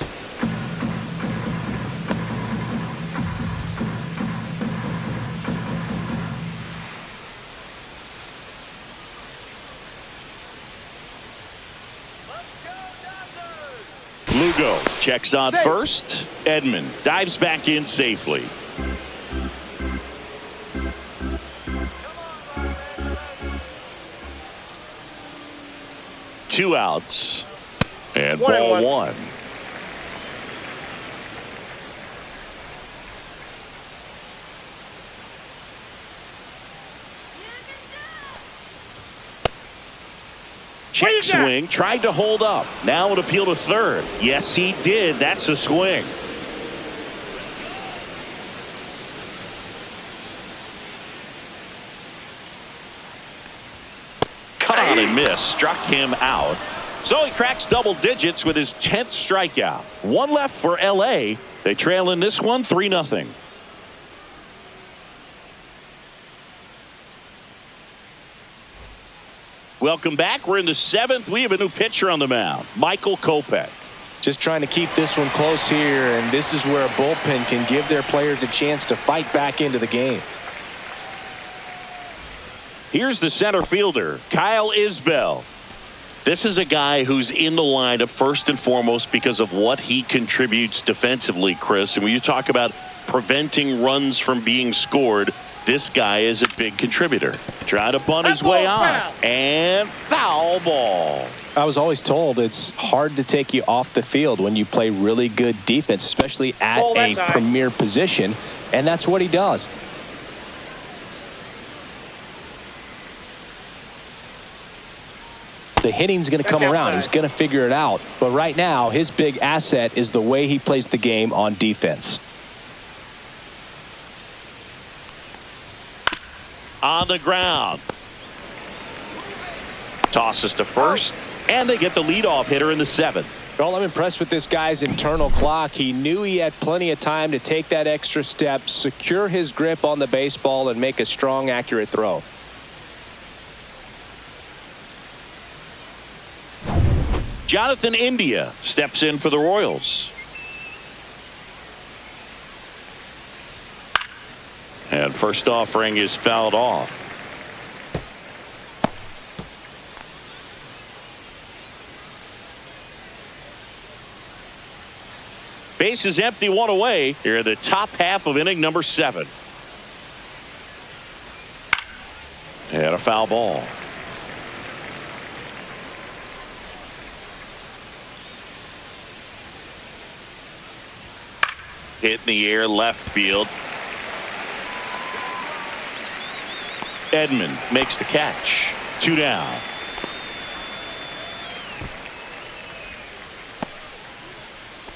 Lugo checks on first. Edman dives back in safely. Two outs. And ball 1. Check swing, tried to hold up. Now an appeal to third. Yes, he did. That's a swing. Cut on and miss. Struck him out. So he cracks double digits with his 10th strikeout. 1 left for LA. They trail in this one 3-0. Welcome back. We're in the 7th. We have a new pitcher on the mound, Michael Kopech. Just trying to keep this one close here, and this is where a bullpen can give their players a chance to fight back into the game. Here's the center fielder, Kyle Isbell. This is a guy who's in the lineup first and foremost because of what he contributes defensively, Chris. And when you talk about preventing runs from being scored, this guy is a big contributor. Trying to bunt his way on. And foul ball. I was always told it's hard to take you off the field when you play really good defense, especially at a premier position, and that's what he does. The hitting's going to come around. He's going to figure it out. But right now, his big asset is the way he plays the game on defense. On the ground. Tosses to first, and they get the leadoff hitter in the 7th. Well, I'm impressed with this guy's internal clock. He knew he had plenty of time to take that extra step, secure his grip on the baseball, and make a strong, accurate throw. Jonathan India steps in for the Royals. And first offering is fouled off. Base is empty, one away. Here in the top half of inning number 7. And a foul ball. Hit in the air, left field. Edman makes the catch. 2 down.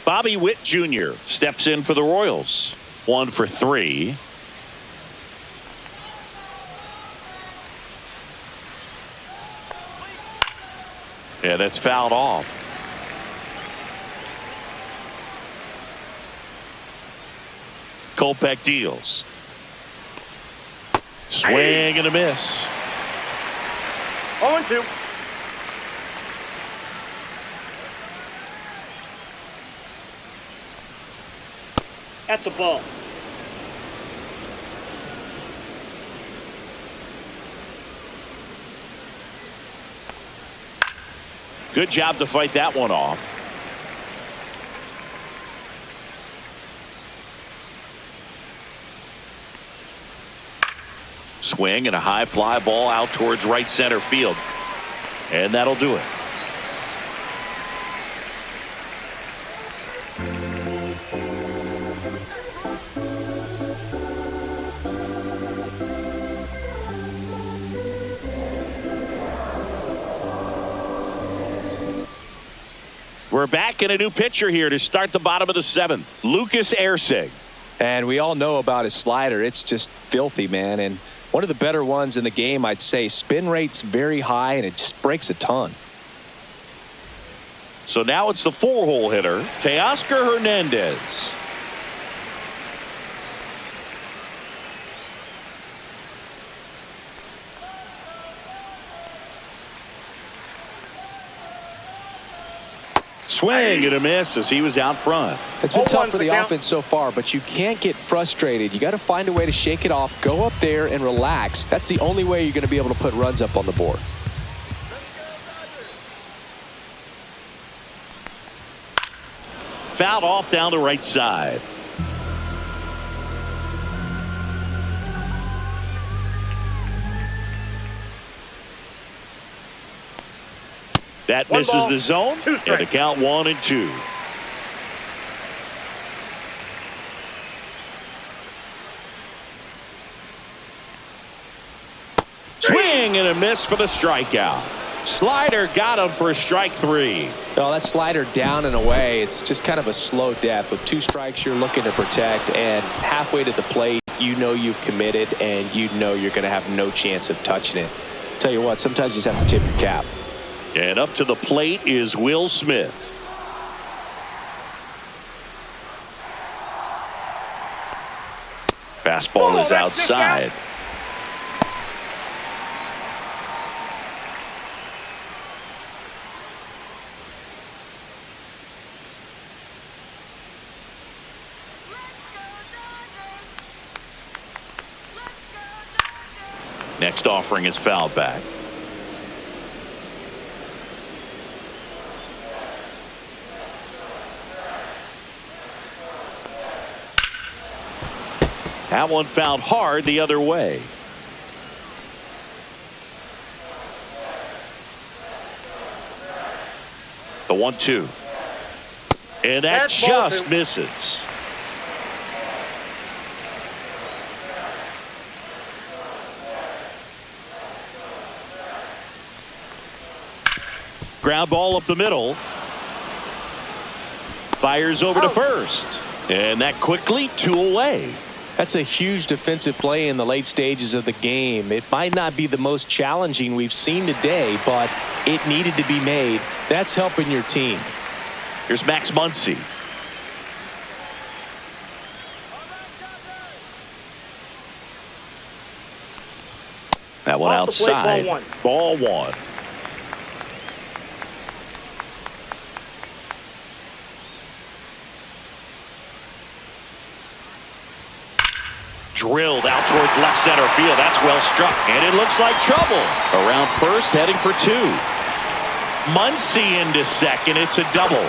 Bobby Witt Jr. steps in for the Royals. 1 for 3. Yeah, that's fouled off. Kopech deals. Swing and a miss. 0-2. That's a ball. Good job to fight that one off. Swing and a high fly ball out towards right center field. And that'll do it. We're back in a new pitcher here to start the bottom of the 7th. Lucas Erceg. And we all know about his slider. It's just filthy, man. And one of the better ones in the game, I'd say. Spin rate's very high, and it just breaks a ton. So now it's the 4-hole hitter, Teoscar Hernandez. Swing and a miss as he was out front. It's been tough for the offense so far, but you can't get frustrated. You got to find a way to shake it off, go up there and relax. That's the only way you're going to be able to put runs up on the board. Fouled off down the right side. That misses the zone, and the count 1-2. Swing and a miss for the strikeout. Slider got him for strike 3. No, that slider down and away. It's just kind of a slow death. With 2 strikes, you're looking to protect, and halfway to the plate, you know you've committed, and you know you're going to have no chance of touching it. Tell you what, sometimes you just have to tip your cap. And up to the plate is Will Smith. Fastball is outside. Next offering is fouled back. That one fouled hard the other way. The 1-2. And that just misses. Ground ball up the middle. Fires over to first. And that quickly 2 away. That's a huge defensive play in the late stages of the game. It might not be the most challenging we've seen today, but it needed to be made. That's helping your team. Here's Max Muncy. That one outside. Ball one. Drilled out towards left center field. That's well struck. And it looks like trouble. Around first, heading for 2. Muncy into second. It's a double.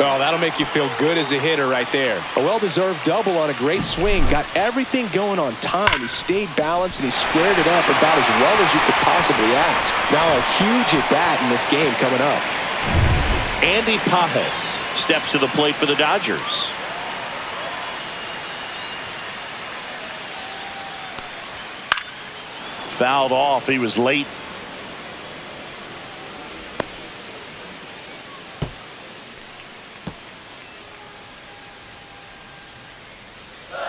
Oh, that'll make you feel good as a hitter right there. A well-deserved double on a great swing. Got everything going on time. He stayed balanced and he squared it up about as well as you could possibly ask. Now a huge at-bat in this game coming up. Andy Pajes steps to the plate for the Dodgers. Fouled off. He was late.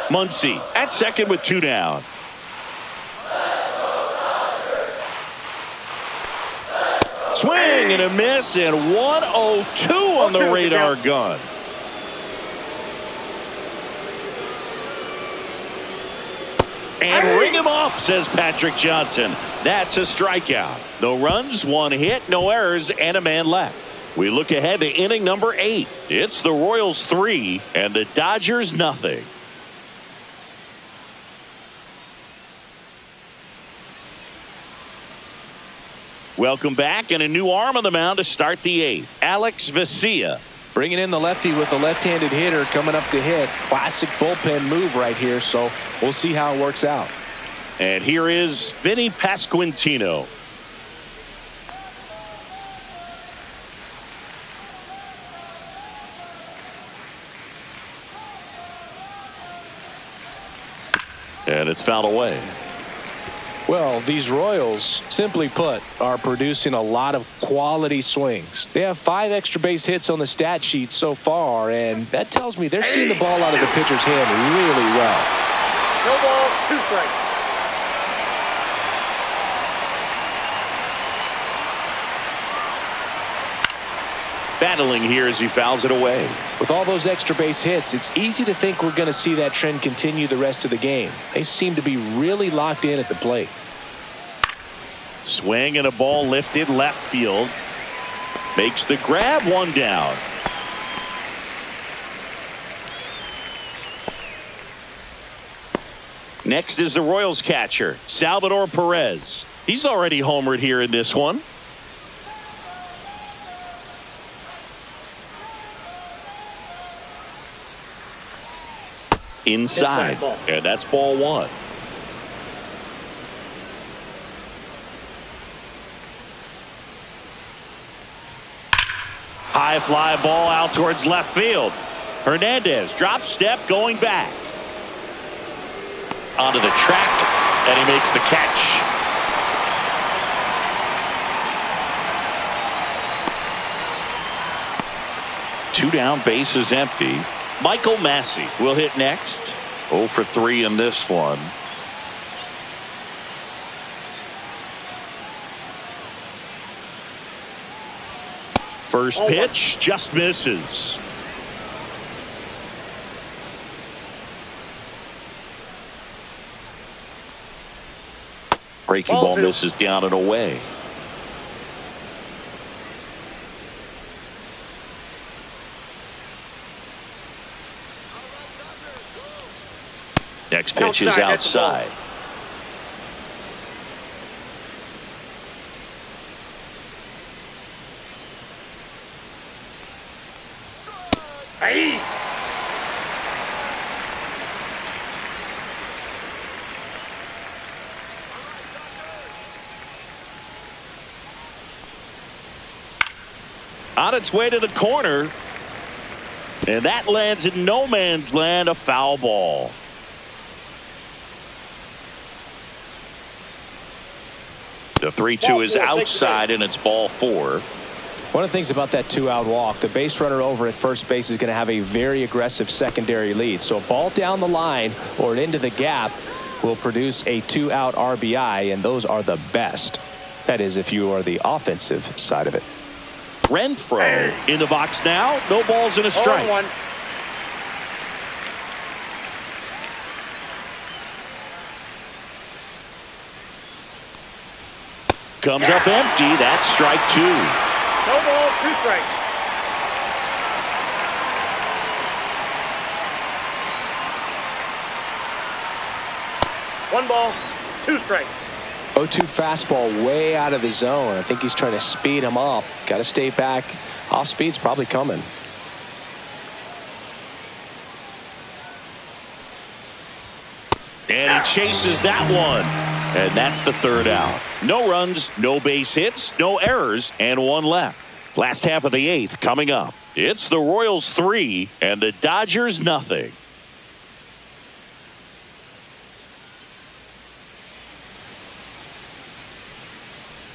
Muncy at second with 2 down. Swing and a miss, and 102 on the radar gun. And ring him up, says Patrick Johnson. That's a strikeout. No runs, 1 hit, no errors, and a man left. We look ahead to inning number 8. It's the Royals 3 and the Dodgers nothing. Welcome back, and a new arm on the mound to start the 8th. Alex Vesia. Bringing in the lefty with the left-handed hitter coming up to hit. Classic bullpen move right here, so we'll see how it works out. And here is Vinny Pasquantino. And it's fouled away. Well, these Royals, simply put, are producing a lot of quality swings. They have 5 extra base hits on the stat sheet so far, and that tells me they're seeing the ball out of the pitcher's hand really well. No ball, 2 strikes. Battling here as he fouls it away. With all those extra base hits, it's easy to think we're going to see that trend continue the rest of the game. They seem to be really locked in at the plate. Swing and a ball lifted left field. Makes the grab, 1 down. Next is the Royals catcher, Salvador Perez. He's already homered here in this one. Inside, and that's ball 1. High fly ball out towards left field. Hernandez drop step going back. Onto the track, and he makes the catch. Two down, base is empty. Michael Massey will hit next. 0 for 3 in this one. First pitch just misses. Breaking ball misses down and away. Next pitch is outside. On its way to the corner. And that lands in no man's land, a foul ball. The 3-2 is outside, and it's ball 4. One of the things about that 2-out walk, the base runner over at first base is going to have a very aggressive secondary lead. So a ball down the line or into the gap will produce a 2-out RBI, and those are the best. That is, if you are the offensive side of it. Renfroe in the box now. No balls and a strike. 0-1. Comes up empty. That's strike 2. No ball, 2 strikes. One ball, 2 strikes. 0-2 fastball way out of the zone. I think he's trying to speed him up. Got to stay back. Off speed's probably coming. And he chases that one. And that's the 3rd out. No runs, no base hits, no errors, and 1 left. Last half of the 8th coming up. It's the Royals 3 and the Dodgers nothing.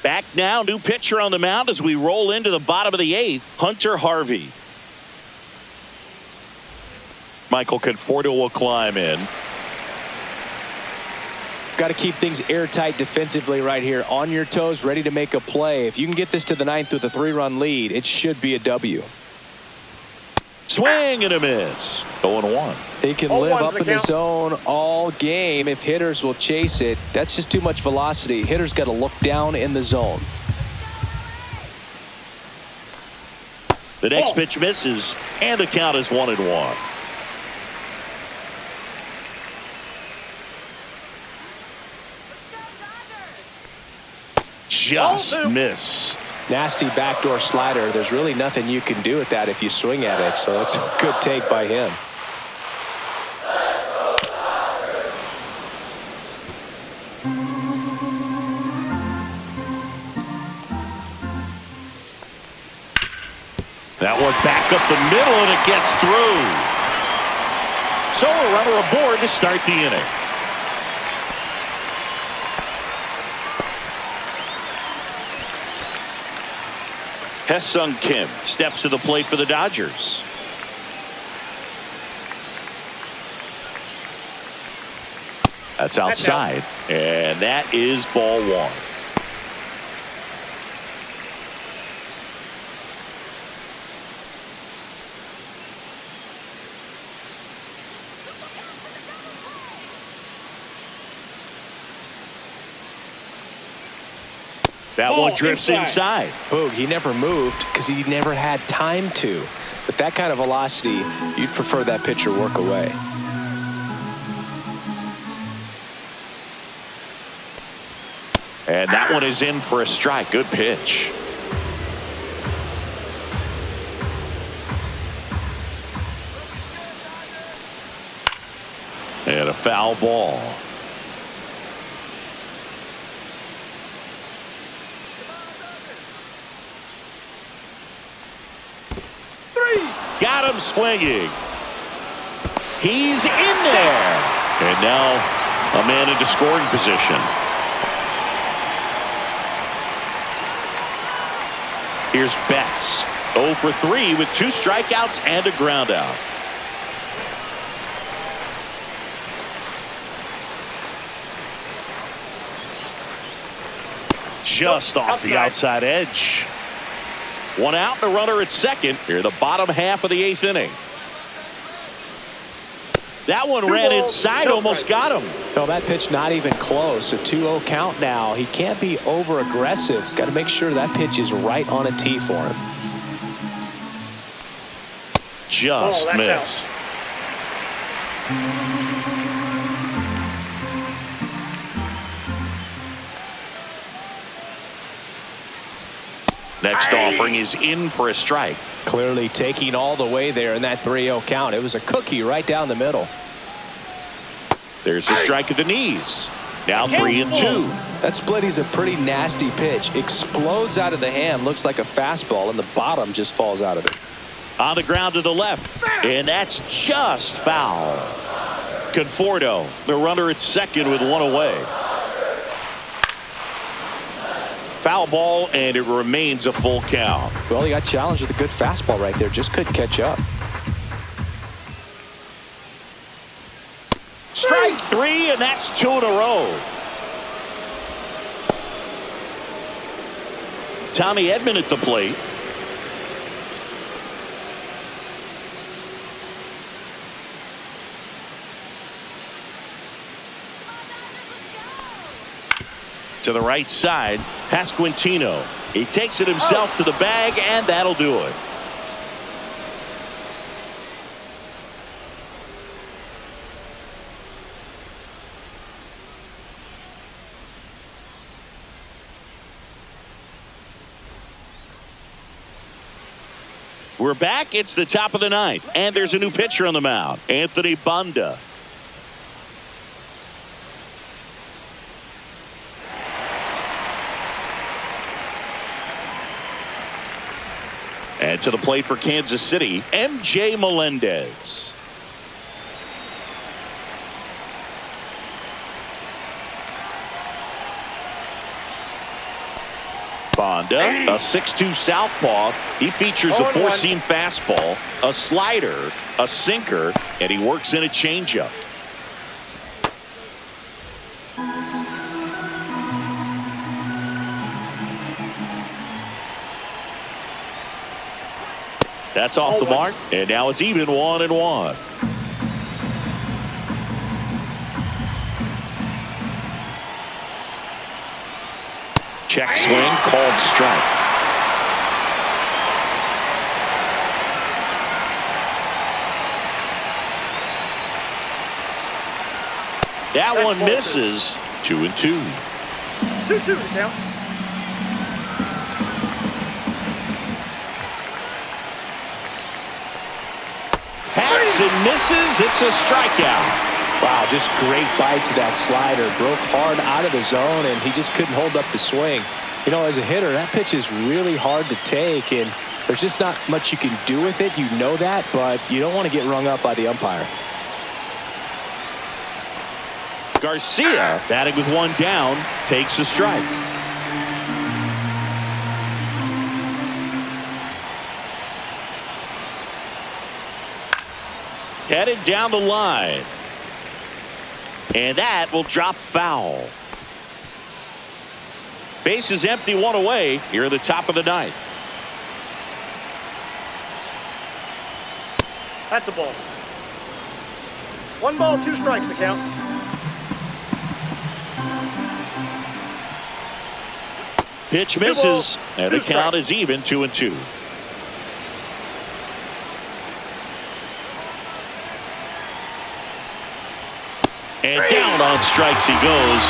Back now, new pitcher on the mound as we roll into the bottom of the 8th, Hunter Harvey. Michael Conforto will climb in. Got to keep things airtight defensively right here. On your toes, ready to make a play. If you can get this to the 9th with a 3-run lead, it should be a W. Swing and a miss. 0-1. He can live up in the zone all game if hitters will chase it. That's just too much velocity. Hitters got to look down in the zone. The next pitch misses, and the count is 1-1. Just missed. Nasty backdoor slider. There's really nothing you can do with that if you swing at it. So it's a good take by him. That one back up the middle, and it gets through. So a runner aboard to start the inning. Hesung Kim steps to the plate for the Dodgers. That's outside, and that is ball 1. That one drifts inside. Boog, he never moved because he never had time to. But that kind of velocity, you'd prefer that pitcher work away. And that one is in for a strike. Good pitch. And a foul ball. Got him swinging. He's in there. And now a man into scoring position. Here's Betts. 0 for 3 with 2 strikeouts and a ground out. Just off the outside edge. 1 out and a runner at second. Here, the bottom half of the 8th inning. That one ran inside, almost got him. No, that pitch not even close. A 2-0 count now. He can't be over aggressive. He's got to make sure that pitch is right on a tee for him. Just missed. Next offering is in for a strike. Clearly taking all the way there in that 3-0 count. It was a cookie right down the middle. There's a strike at the knees. Now 3-2. That split is a pretty nasty pitch. Explodes out of the hand. Looks like a fastball, and the bottom just falls out of it. On the ground to the left. And that's just foul. Conforto, the runner at second with one away. Foul ball, and it remains a full count. Well, he got challenged with a good fastball right there. Just couldn't catch up. Strike three, and that's 2 in a row. Tommy Edman at the plate. To the right side, Pasquantino. He takes it himself to the bag, and that'll do it. We're back. It's the top of the ninth, and there's a new pitcher on the mound, Anthony Banda. And to the plate for Kansas City, MJ Melendez. Banda, a 6'2 southpaw. He features a four-seam fastball, a slider, a sinker, and he works in a changeup. That's off the mark, and now it's even 1-1. Check swing, called strike. That one misses. 2-2. 2-2 now. Hacks and misses. It's a strikeout. Wow, just great bite to that slider. Broke hard out of the zone, and he just couldn't hold up the swing. You know, as a hitter, that pitch is really hard to take, and there's just not much you can do with it. You know that, but you don't want to get rung up by the umpire. Garcia, batting with one down, takes the strike. Headed down the line. And that will drop foul. Base is empty, one away here at the top of the ninth. That's a ball. 1 ball, 2 strikes to count. Pitch misses, and the count is even 2-2. And down on strikes he goes,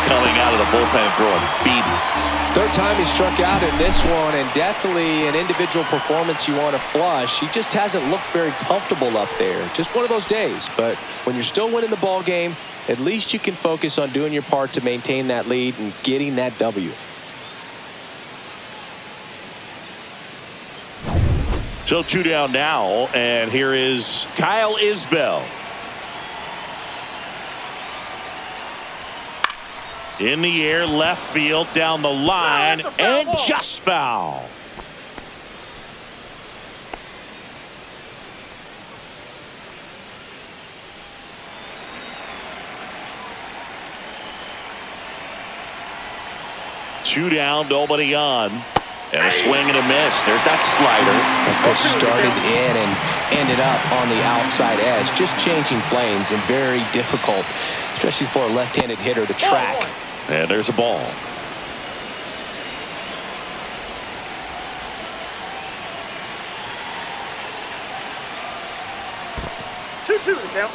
coming out of the bullpen throwing beatings. Third time he struck out in this one, and definitely an individual performance you want to flush. He just hasn't looked very comfortable up there. Just one of those days. But when you're still winning the ball game, at least you can focus on doing your part to maintain that lead and getting that W. So 2 down now, and here is Kyle Isbell. In the air, left field, down the line, and just foul. Two down, nobody on. And a swing and a miss. There's that slider. That pitch started in and ended up on the outside edge. Just changing planes and very difficult, especially for a left-handed hitter to track. And there's a ball. Two to count.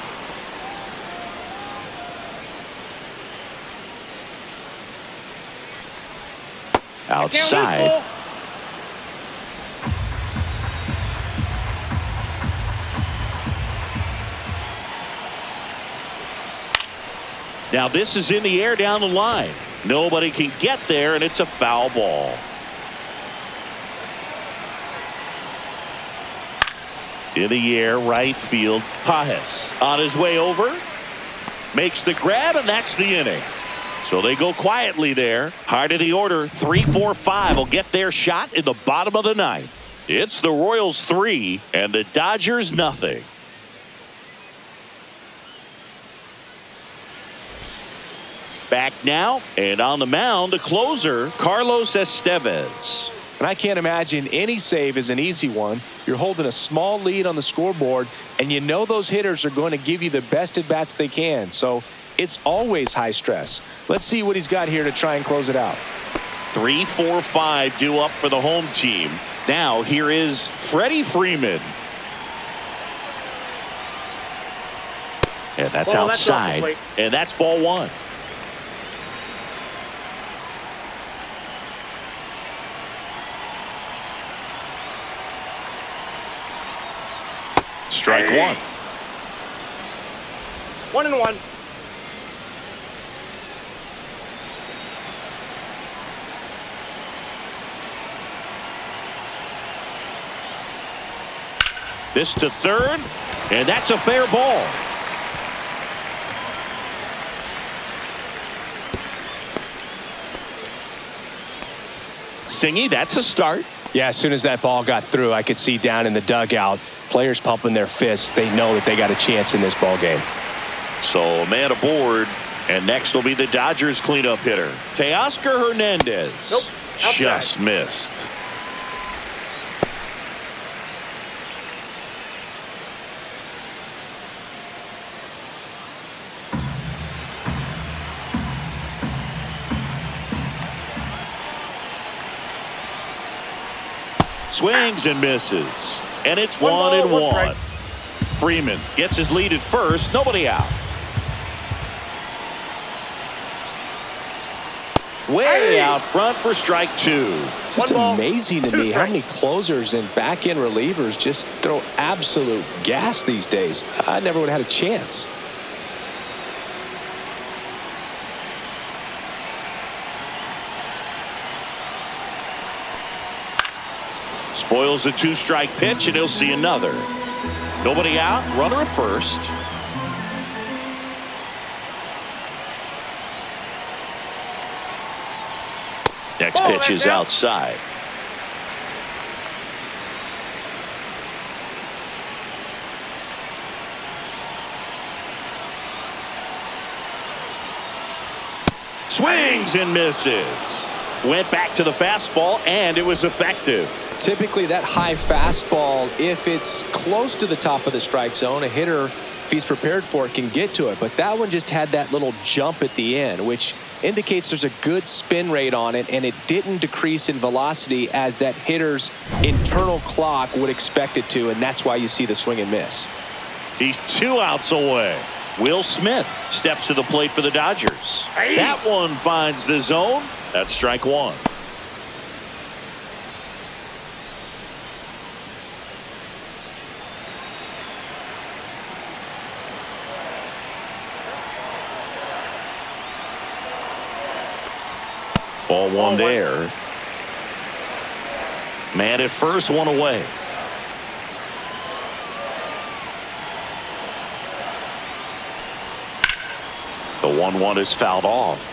Outside. Now this is in the air down the line. Nobody can get there, and it's a foul ball. In the air, right field. Pajes on his way over. Makes the grab, and that's the inning. So they go quietly there. Heart of the order, 3, 4, 5 will get their shot in the bottom of the ninth. It's the Royals 3 and the Dodgers nothing. Back now, and on the mound, the closer, Carlos Estevez. And I can't imagine any save is an easy one. You're holding a small lead on the scoreboard, and you know those hitters are going to give you the best at-bats they can. So it's always high stress. Let's see what he's got here to try and close it out. 3, 4, 5 due up for the home team. Now here is Freddie Freeman. And that's outside. And that's ball one. Strike one. 1-1. This to third, and that's a fair ball. Singy, that's a start. Yeah, as soon as that ball got through, I could see down in the dugout, players pumping their fists. They know that they got a chance in this ball game. So a man aboard, and next will be the Dodgers cleanup hitter, Teoscar Hernandez. Nope, outside. Just missed. Swings and misses, and it's 1-1. Freeman gets his lead at first, nobody out. Way out front for strike two. Just amazing to me how many closers and back-end relievers just throw absolute gas these days. I never would have had a chance. Spoils the two-strike pitch, and he'll see another. Nobody out, runner at first. Next pitch is outside. Swings and misses. Went back to the fastball, and it was effective. Typically that high fastball, if it's close to the top of the strike zone, a hitter, if he's prepared for it, can get to it. But that one just had that little jump at the end, which indicates there's a good spin rate on it, and it didn't decrease in velocity as that hitter's internal clock would expect it to, and that's why you see the swing and miss. He's 2 outs away. Will Smith steps to the plate for the Dodgers. That one finds the zone. That's strike one. Ball one there. Man at first, one away. The 1-1 is fouled off.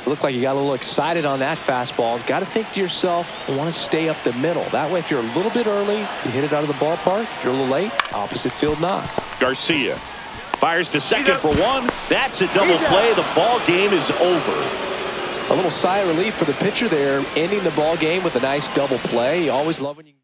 Looked like you got a little excited on that fastball. Got to think to yourself, I want to stay up the middle. That way, if you're a little bit early, you hit it out of the ballpark. If you're a little late, opposite field knock. Garcia fires to second for one. That's a double play. The ball game is over. A little sigh of relief for the pitcher there, ending the ball game with a nice double play. You always love when you